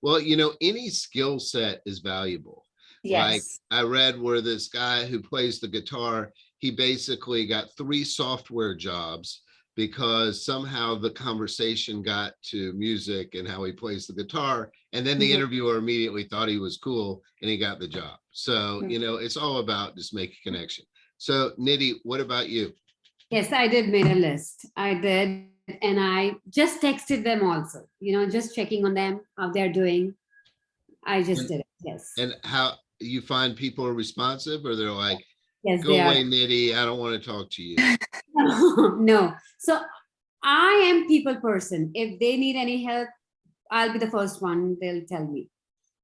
Well, you know, any skill set is valuable. Yes. Like I read where this guy who plays the guitar, he basically got 3 software jobs because somehow the conversation got to music and how he plays the guitar. And then the interviewer immediately thought he was cool and he got the job. So, you know, it's all about just making a connection. So Nidhi, what about you? Yes, I did make a list. I did. And I just texted them also, you know, just checking on them, how they're doing. I just And- did it. Yes. And how you find people are responsive, or they're like, Yes, go they away, are. Nitty, I don't want to talk to you. No. So I am people person. If they need any help, I'll be the first one. They'll tell me.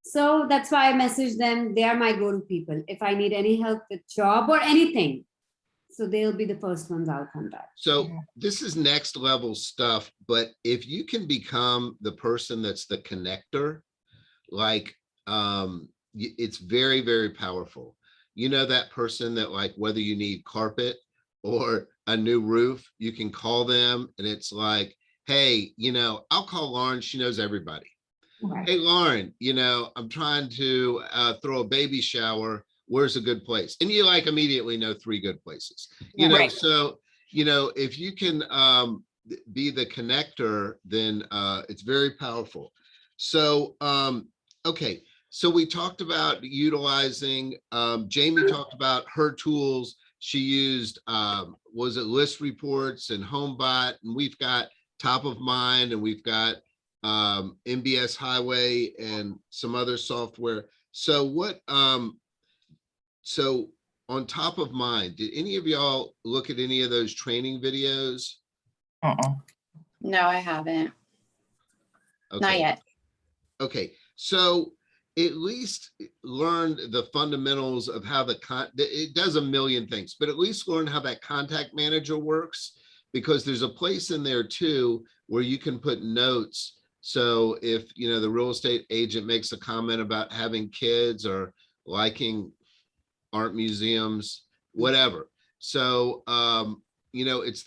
So that's why I message them. They are my go-to people. If I need any help with job or anything, so they'll be the first ones I'll contact. So this is next level stuff, but if you can become the person that's the connector, like, it's very, very powerful. You know, that person that, like, whether you need carpet or a new roof, you can call them and it's like, hey, you know, I'll call Lauren, she knows everybody. Right. Hey, Lauren, you know, I'm trying to throw a baby shower. Where's a good place? And you like immediately know 3 good places, you know, Right. so, you know, if you can be the connector, then it's very powerful. So, okay. So we talked about utilizing, Jamie talked about her tools. She used, was it list reports and HomeBot, and we've got Top of Mind, and we've got MBS Highway and some other software. So what, so on Top of Mind, did any of y'all look at any of those training videos? No, I haven't. Not Okay. yet. Okay, so at least learn the fundamentals of how it does a million things, but at least learn how that contact manager works, because there's a place in there too where you can put notes. So if, you know, the real estate agent makes a comment about having kids or liking art museums, whatever. So, you know, it's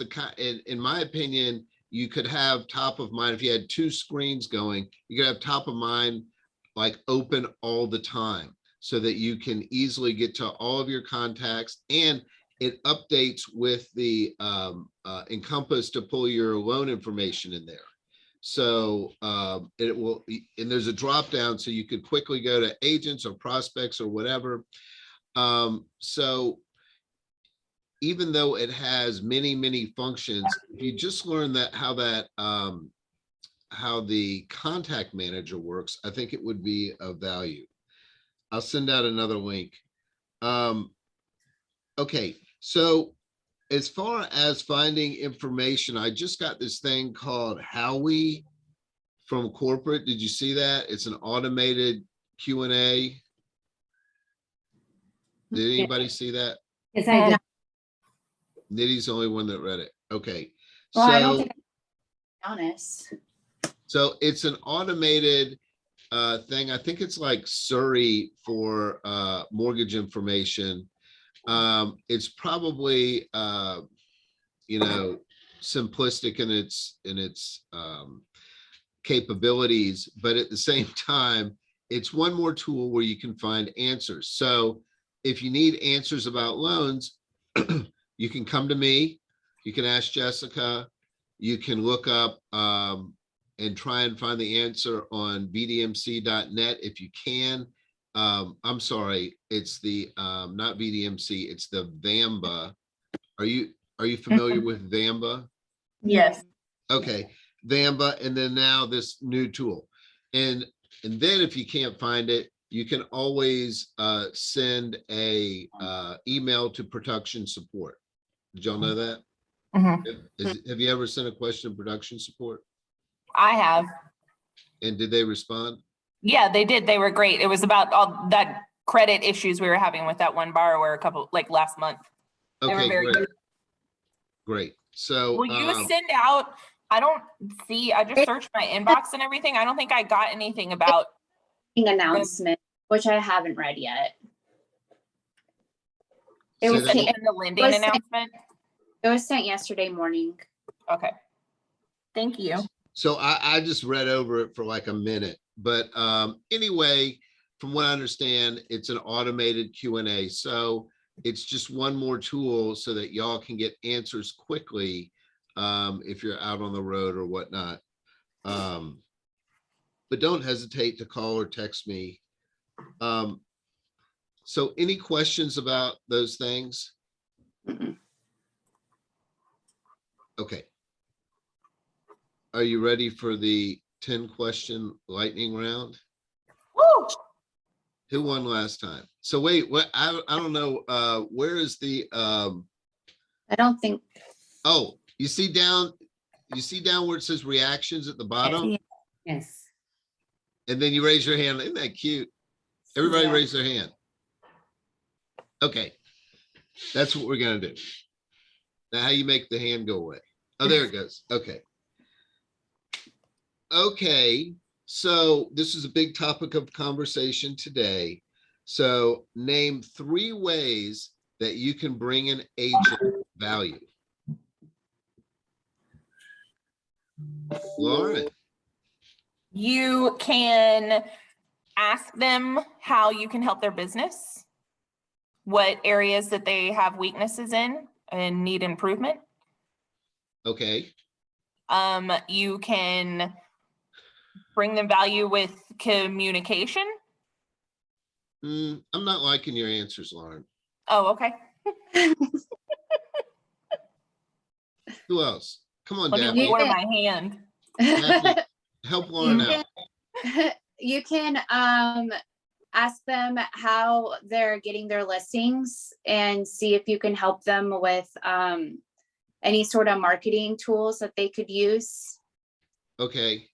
in my opinion, you could have Top of Mind. If you had 2 screens going, you could have Top of Mind like open all the time so that you can easily get to all of your contacts, and it updates with the Encompass to pull your loan information in there. So it will, and there's a drop down so you could quickly go to agents or prospects or whatever. So even though it has many, many functions, if you just learn that how the contact manager works, I think it would be of value. I'll send out another link. Okay, so as far as finding information, I just got this thing called Howie from corporate. Did you see that? It's an automated Q&A. Did anybody see that? Yes, I did. Nitty's the only one that read it. Okay. Well, I don't So, think I'm honest. so it's an automated thing. I think it's like Surrey for mortgage information. It's probably you know, simplistic in its capabilities, but at the same time, it's one more tool where you can find answers. So if you need answers about loans, you can come to me, you can ask Jessica, you can look up and try and find the answer on vdmc.net if you can. I'm sorry, it's the not VDMC, it's the VAMBA. Are you familiar with VAMBA? Yes. Okay, VAMBA, and then now this new tool. And then if you can't find it, you can always send a email to production support. Did y'all know that? Have you ever sent a question to production support? I have. And did they respond? Yeah, they did. They were great. It was about all that credit issues we were having with that one borrower last month. They were Okay, very great. good. Great. So Will you send out, I just searched my inbox and everything. I don't think I got anything about. Announcement, which I haven't read yet. It Say was that sent, In the lending announcement? it was sent yesterday morning. Okay. Thank you. So I just read over it for like a minute, but anyway, from what I understand, it's an automated Q&A. So it's just one more tool so that y'all can get answers quickly if you're out on the road or whatnot. But don't hesitate to call or text me. So any questions about those things? Okay. Are you ready for the 10-question lightning round? Woo! Who won last time? So wait, what? I don't know. Where is the? I don't think. Oh, you see down where it says reactions at the bottom, Yes. and then you raise your hand. Isn't that cute? Everybody Yeah. raise their hand. Okay, that's what we're gonna do. Now, how you make the hand go away? Oh, there it goes. Okay. Okay, so this is a big topic of conversation today. So name 3 ways that you can bring an agent value. Lauren. You can ask them how you can help their business, what areas that they have weaknesses in and need improvement. Okay. You can bring them value with communication. I'm not liking your answers, Lauren. Oh, okay. Who else? Come on, Let me Daphne. lower my hand. Daphne, help Lauren out. You can ask them how they're getting their listings and see if you can help them with any sort of marketing tools that they could use. Okay.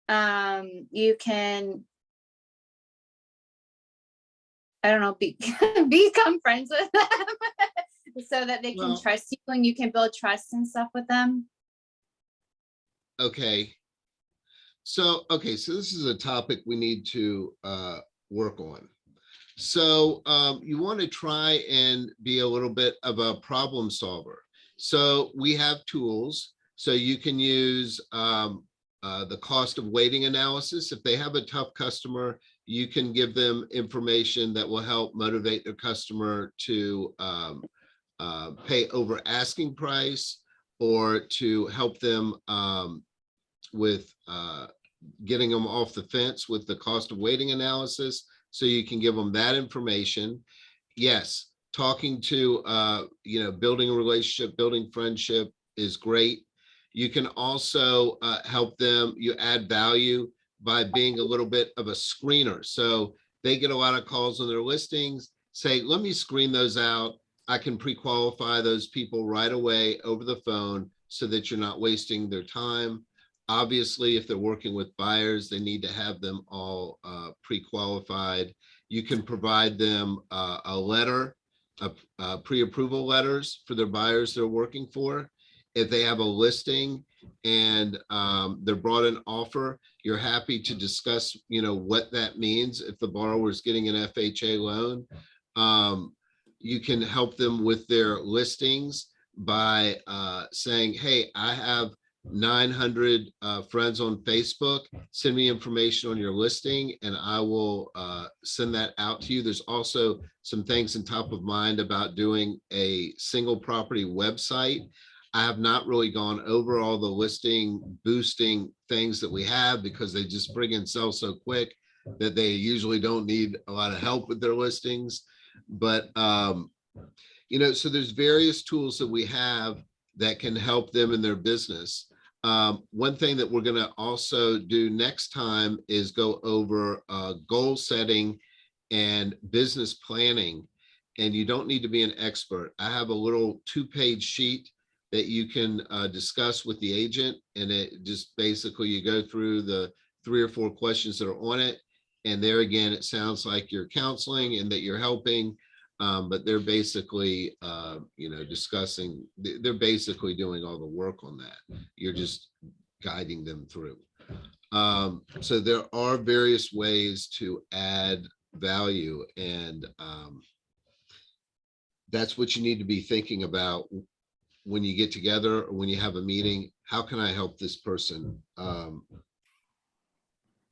You can, I don't know, become friends with them so that they can Well- trust you and you can build trust and stuff with them. Okay. So this is a topic we need to work on. So you want to try and be a little bit of a problem solver. So we have tools. So you can use the cost of waiting analysis. If they have a tough customer, you can give them information that will help motivate their customer to pay over asking price, or to help them with getting them off the fence with the cost of waiting analysis. So you can give them that information. Yes, talking to, building a relationship, building friendship is great. You can also help them, you add value by being a little bit of a screener. So they get a lot of calls on their listings, say, let me screen those out. I can pre-qualify those people right away over the phone so that you're not wasting their time. Obviously, if they're working with buyers, they need to have them all pre-qualified. You can provide them a letter, pre-approval letters for their buyers they're working for. If they have a listing and they're brought an offer, you're happy to discuss, what that means. If the borrower is getting an FHA loan, you can help them with their listings by saying, hey, I have 900 friends on Facebook. Send me information on your listing and I will send that out to you. There's also some things in top of mind about doing a single property website. I have not really gone over all the listing boosting things that we have because they just bring and sell so quick that they usually don't need a lot of help with their listings. But so there's various tools that we have that can help them in their business. One thing that we're going to also do next time is go over goal setting and business planning. And you don't need to be an expert. I have a little 2-page sheet that you can discuss with the agent. And it just basically, you go through the 3 or 4 questions that are on it. And there again, it sounds like you're counseling and that you're helping. But they're basically, discussing, they're basically doing all the work on that. You're just guiding them through. So there are various ways to add value, and that's what you need to be thinking about when you get together or when you have a meeting. How can I help this person?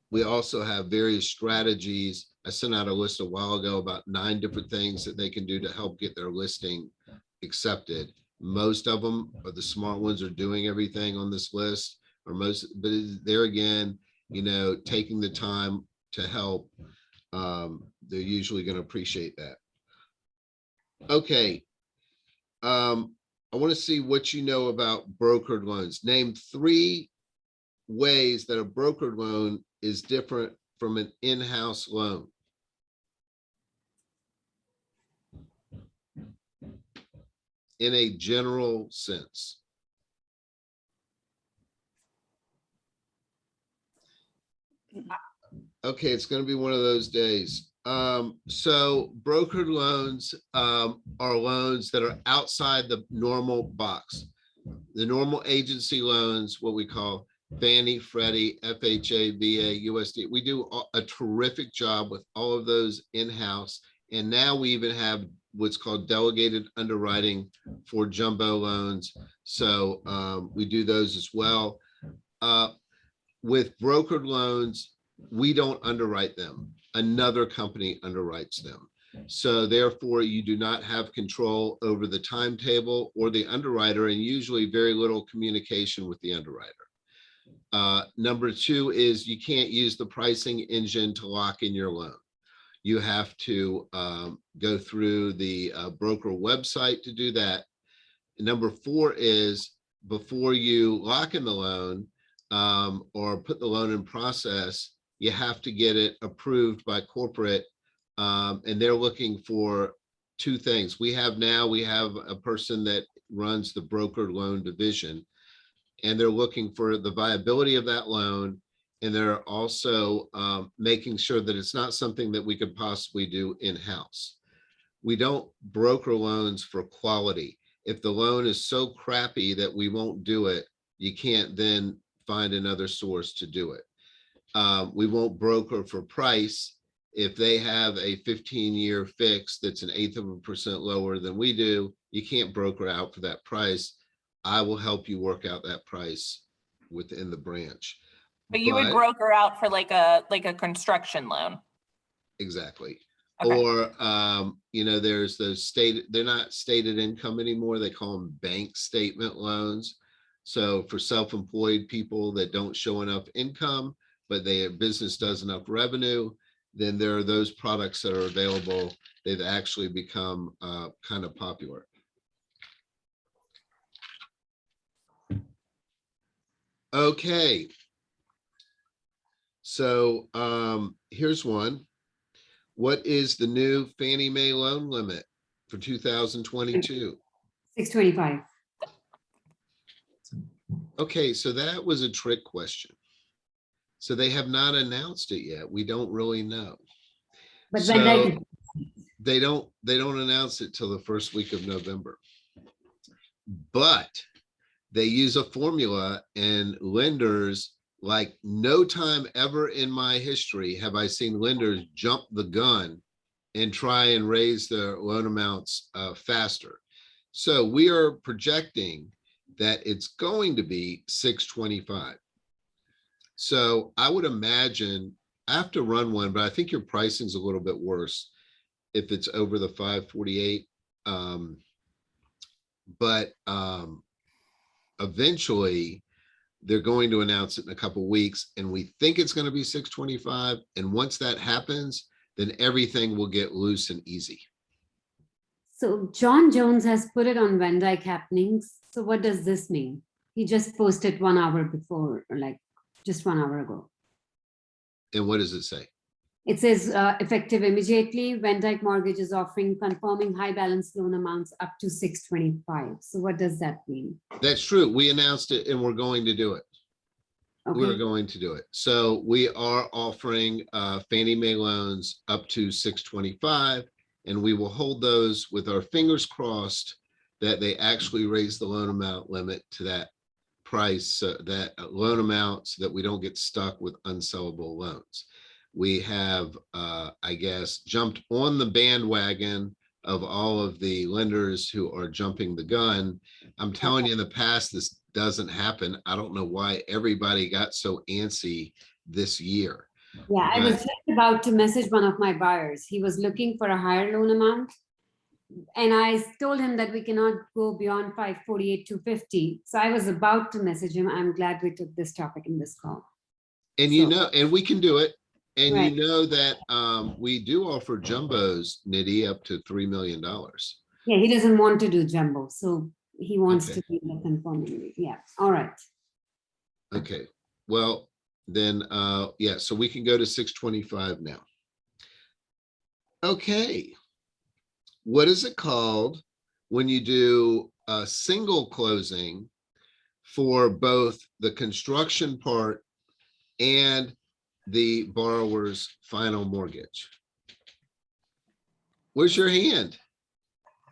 We also have various strategies. I sent out a list a while ago about 9 different things that they can do to help get their listing accepted. Most of them, or the smart ones, are doing everything on this list, or most, but there again, taking the time to help, they're usually going to appreciate that. Okay. I want to see what you know about brokered loans. Name 3 ways that a brokered loan is different from an in-house loan? In a general sense. Okay, it's going to be one of those days. So brokered loans are loans that are outside the normal box. The normal agency loans, what we call Fannie, Freddie, FHA, VA, USD. We do a terrific job with all of those in-house. And now we even have what's called delegated underwriting for jumbo loans. So we do those as well. With brokered loans, we don't underwrite them. Another company underwrites them. So therefore, you do not have control over the timetable or the underwriter, and usually very little communication with the underwriter. Number two is you can't use the pricing engine to lock in your loan. You have to go through the broker website to do that. Number four is before you lock in the loan or put the loan in process, you have to get it approved by corporate, and they're looking for two things. We have a person that runs the broker loan division, and they're looking for the viability of that loan. And they're also making sure that it's not something that we could possibly do in-house. We don't broker loans for quality. If the loan is so crappy that we won't do it, you can't then find another source to do it. We won't broker for price. If they have a 15-year fix that's 1/8% lower than we do, you can't broker out for that price. I will help you work out that price within the branch. But you would broker out for like a construction loan. Exactly. Okay. Or, there's those they're not stated income anymore. They call them bank statement loans. So for self-employed people that don't show enough income, but their business does enough revenue, then there are those products that are available. They've actually become kind of popular. Okay. So here's one. What is the new Fannie Mae loan limit for 2022? 625. Okay, so that was a trick question. So they have not announced it yet. We don't really know. But So when they don't announce it till the first week of November. But they use a formula, and lenders, like no time ever in my history have I seen lenders jump the gun and try and raise their loan amounts faster. So we are projecting that it's going to be 625. So I would imagine I have to run one, but I think your pricing is a little bit worse if it's over the 548. But eventually they're going to announce it in a couple of weeks, and we think it's going to be 625. And once that happens, then everything will get loose and easy. So John Jones has put it on Van Dyke Happenings. So what does this mean? He just posted 1 hour before, or like just 1 hour ago. And what does it say? It says effective immediately, Van Dyke Mortgage is offering confirming high balance loan amounts up to 625. So what does that mean? That's true. We announced it and we're going to do it. Okay. We're going to do it. So we are offering Fannie Mae loans up to 625, and we will hold those with our fingers crossed that they actually raise the loan amount limit to that price, that loan amount, so that we don't get stuck with unsellable loans. We have, I guess, jumped on the bandwagon of all of the lenders who are jumping the gun. I'm telling you, in the past, this doesn't happen. I don't know why everybody got so antsy this year. Yeah, I was just about to message one of my buyers. He was looking for a higher loan amount. And I told him that we cannot go beyond 548, 250. So I was about to message him. I'm glad we took this topic in this call. And and we can do it. And Right. you know that we do offer jumbos, Nidhi, up to $3 million. Yeah, he doesn't want to do jumbo. So he wants Okay. to be the conforming. Yeah. All right. Okay. Well, then yeah, so we can go to 625 now. Okay. What is it called when you do a single closing for both the construction part and the borrower's final mortgage? Where's your hand?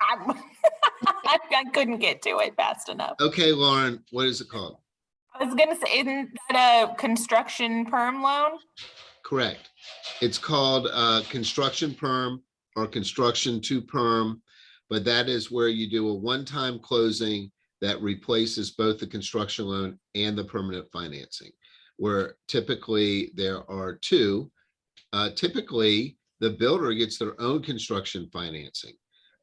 I couldn't get to it fast enough. Okay, Lauren, what is it called? I was gonna say, isn't that a construction perm loan? Correct. It's called construction perm or construction to perm, but that is where you do a one-time closing that replaces both the construction loan and the permanent financing, where typically there are two. Typically, the builder gets their own construction financing,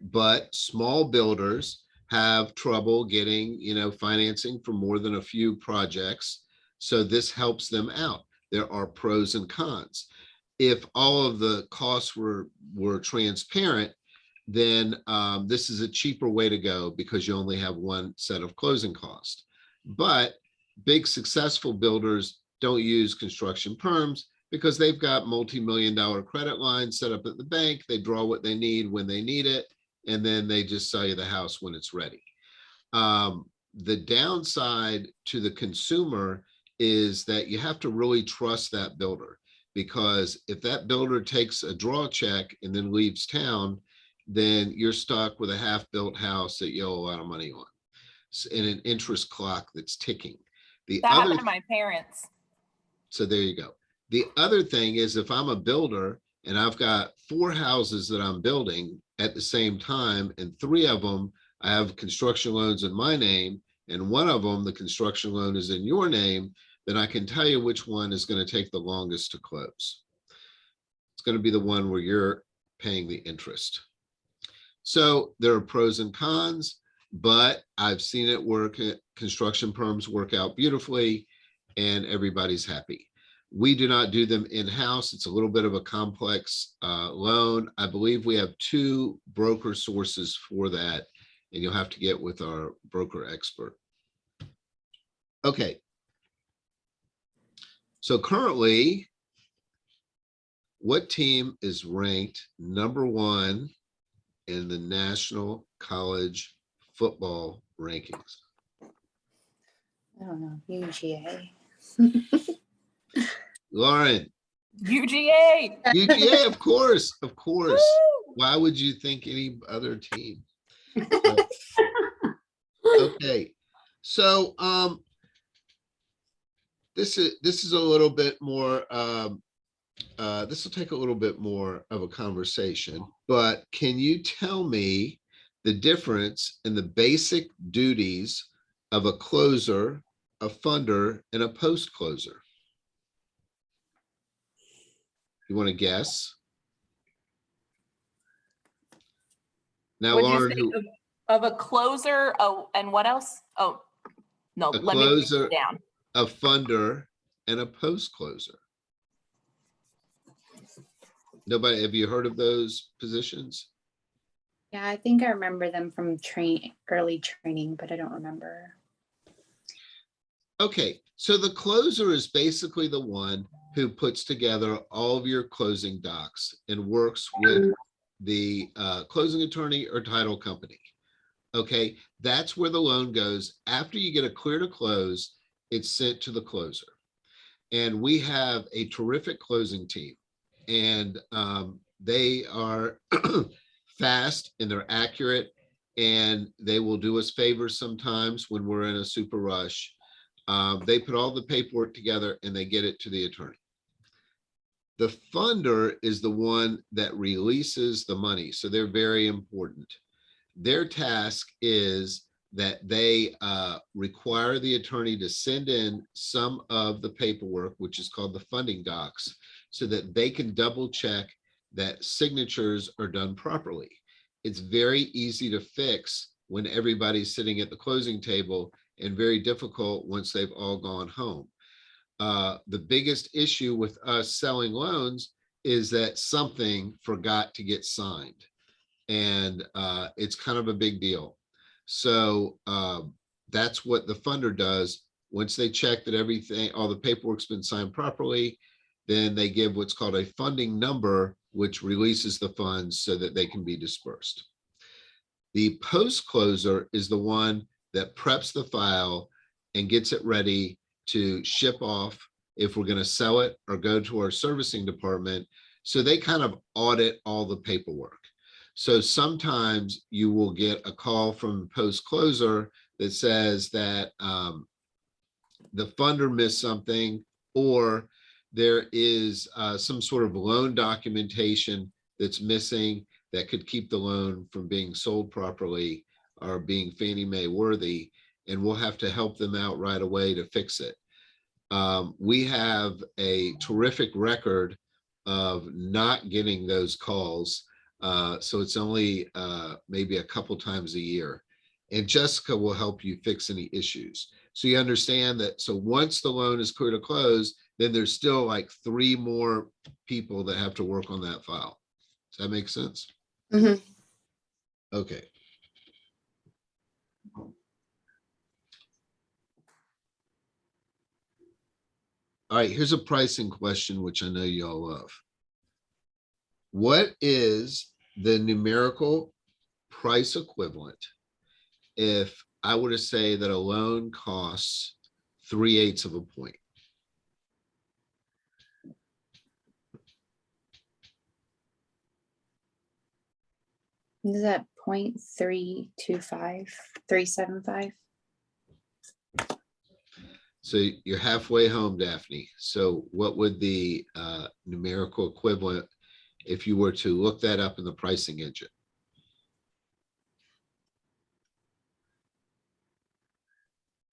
but small builders have trouble getting, financing for more than a few projects. So this helps them out. There are pros and cons. If all of the costs were transparent, then this is a cheaper way to go because you only have one set of closing costs. But big successful builders don't use construction perms because they've got multi-million-dollar credit lines set up at the bank. They draw what they need when they need it, and then they just sell you the house when it's ready. The downside to the consumer is that you have to really trust that builder, because if that builder takes a draw check and then leaves town, then you're stuck with a half-built house that you owe a lot of money on, and an interest clock that's ticking. That happened to my parents. So there you go. The other thing is, if I'm a builder and I've got 4 houses that I'm building at the same time, and 3 of them I have construction loans in my name, and 1 of them, the construction loan is in your name, then I can tell you which one is going to take the longest to close. It's going to be the one where you're paying the interest. So there are pros and cons, but I've seen it work. Construction perms work out beautifully and everybody's happy. We do not do them in-house. It's a little bit of a complex loan. I believe we have 2 broker sources for that, and you'll have to get with our broker expert. Okay. So currently, what team is ranked #1 in the National College Football rankings? I don't know. UGA. Lauren. UGA. UGA, of course, of course. Woo! Why would you think any other team? Okay, so this is a little bit more. This will take a little bit more of a conversation, but can you tell me the difference in the basic duties of a closer, a funder, and a post closer? You want to guess? Now, What'd Lauren, you say of a closer? Oh, and what else? Oh, no, a let me closer, write it down. a funder, and a post closer. Nobody, have you heard of those positions? Yeah, I think I remember them from early training, but I don't remember. Okay, so the closer is basically the one who puts together all of your closing docs and works with the closing attorney or title company. Okay, that's where the loan goes. After you get a clear to close, it's sent to the closer. And we have a terrific closing team, and they are fast and they're accurate, and they will do us favors sometimes when we're in a super rush. They put all the paperwork together and they get it to the attorney. The funder is the one that releases the money, so they're very important. Their task is that they require the attorney to send in some of the paperwork, which is called the funding docs, so that they can double check that signatures are done properly. It's very easy to fix when everybody's sitting at the closing table, and very difficult once they've all gone home. The biggest issue with us selling loans is that something forgot to get signed, and it's kind of a big deal. So that's what the funder does. Once they check that everything, all the paperwork's been signed properly, then they give what's called a funding number, which releases the funds so that they can be dispersed. The post closer is the one that preps the file and gets it ready to ship off if we're going to sell it or go to our servicing department. So they kind of audit all the paperwork. So sometimes you will get a call from the post closer that says that the funder missed something, or there is some sort of loan documentation that's missing that could keep the loan from being sold properly or being Fannie Mae worthy, and we'll have to help them out right away to fix it. We have a terrific record of not getting those calls. So it's only maybe a couple times a year. And Jessica will help you fix any issues. So you understand that. So once the loan is clear to close, then there's still like 3 more people that have to work on that file. Does that make sense? Mhm. Okay. All right, here's a pricing question, which I know y'all love. What is the numerical price equivalent if I were to say that a loan costs 3/8 of a point? Is that 0.325, 375? So you're halfway home, Daphne. So what would the numerical equivalent if you were to look that up in the pricing engine?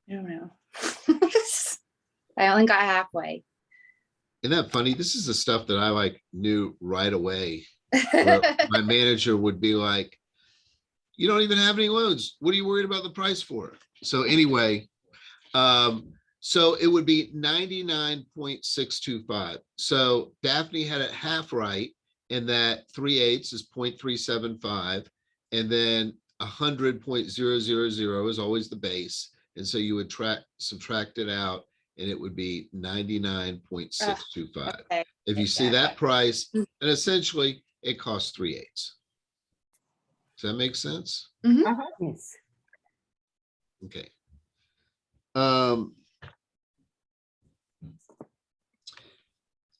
I don't know. I only got halfway. Isn't that funny? This is the stuff that I like knew right away. Where my manager would be like, you don't even have any loans. What are you worried about the price for? So anyway, so it would be 99.625. So Daphne had it half right, and that 3/8 is 0.375, and then 100.000 is always the base. And so you would subtract it out, and it would be 99.625. Okay. If you see that price, and essentially it costs 3/8. Does that make sense? Yes. Okay.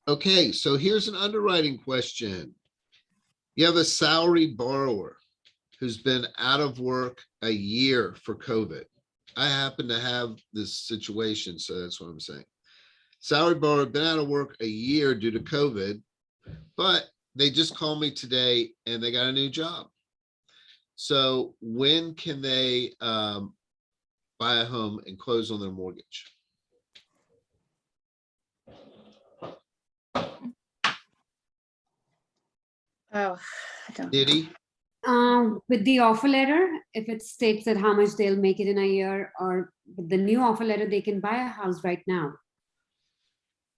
Okay, so here's an underwriting question. You have a salaried borrower who's been out of work a year for COVID. I happen to have this situation, so that's what I'm saying. Salaried borrower been out of work a year due to COVID, but they just called me today and they got a new job. So when can they buy a home and close on their mortgage? Oh, I don't know. Diddy? With the offer letter, if it states that how much they'll make it in a year, or with the new offer letter, they can buy a house right now.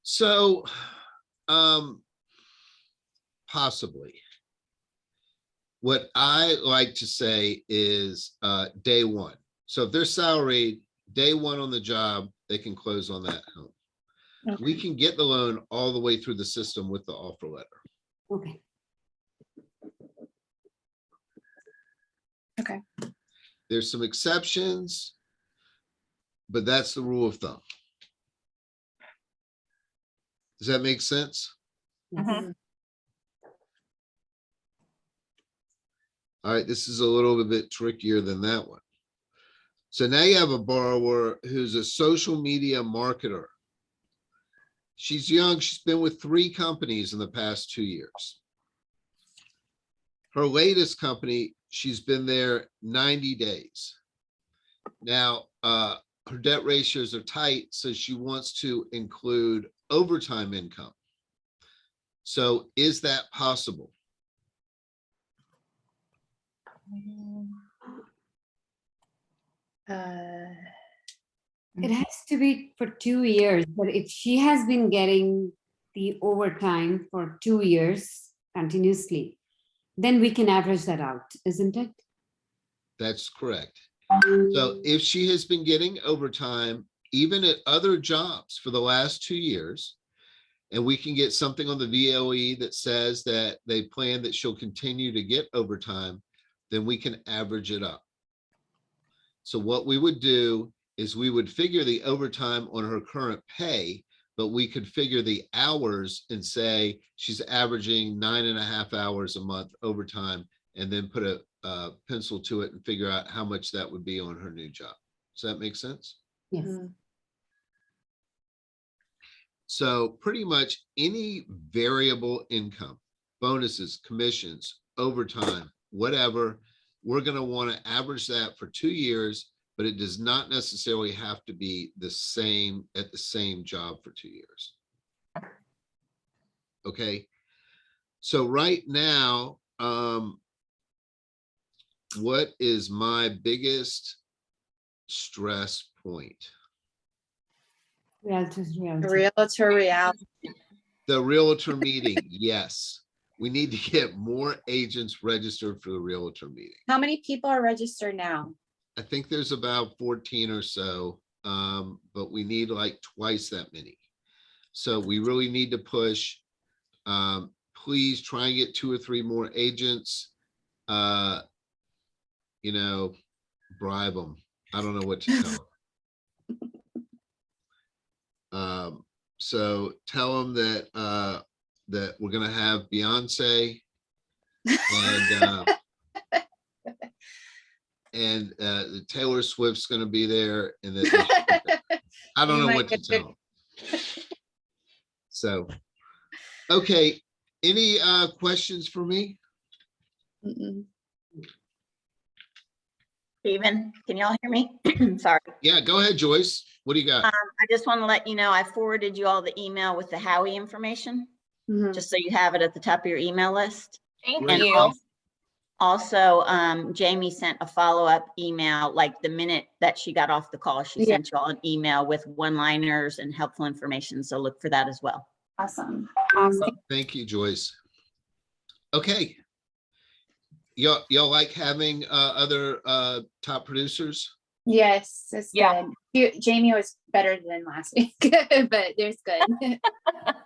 So, possibly. What I like to say is day one. So if they're salaried, day one on the job, they can close on that home. Okay. We can get the loan all the way through the system with the offer letter. Okay. Okay. There's some exceptions, but that's the rule of thumb. Does that make sense? Mhm. All right, this is a little bit trickier than that one. So now you have a borrower who's a social media marketer. She's young. She's been with 3 companies in the past 2 years. Her latest company, she's been there 90 days. Now, her debt ratios are tight, so she wants to include overtime income. So is that possible? It has to be for 2 years, but if she has been getting the overtime for 2 years continuously, then we can average that out, isn't it? That's correct. So if she has been getting overtime even at other jobs for the last 2 years, and we can get something on the VOE that says that they plan that she'll continue to get overtime, then we can average it up. So what we would do is we would figure the overtime on her current pay, but we could figure the hours and say she's averaging 9.5 hours a month overtime, and then put a pencil to it and figure out how much that would be on her new job. Does that make sense? Yes. Mhm. So pretty much any variable income, bonuses, commissions, overtime, whatever, we're going to want to average that for 2 years, but it does not necessarily have to be the same at the same job for 2 years. Okay. So right now, what is my biggest stress point? Realtors, realtors. Realtor reality. The realtor meeting. Yes. We need to get more agents registered for the realtor meeting. How many people are registered now? I think there's about 14 or so, but we need like twice that many. So we really need to push. Please try and get 2 or 3 more agents. You know, bribe them. I don't know what to tell them. So tell them that that we're gonna have Beyonce and the Taylor Swift's gonna be there, and that I don't You know might what to get tell them. So, okay, any questions for me? Mm-mm. Steven, can y'all hear me? Sorry. Yeah, go ahead, Joyce. What do you got? I just want to let you know, I forwarded you all the email with the Howie information, Mhm. just so you have it at the top of your email list. Thank Great. you. Also, Jamie sent a follow-up email, like the minute that she got off the call, she Yeah. sent you all an email with one-liners and helpful information. So look for that as well. Awesome. Thank you, Joyce. Okay. Y'all like having other top producers? Yes, it's Yeah. good. Jamie was better than last week, but there's good.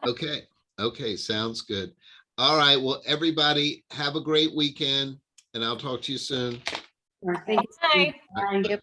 Okay. Okay, sounds good. All right. Well, everybody have a great weekend, and I'll talk to you soon. Thank you. Bye. Bye.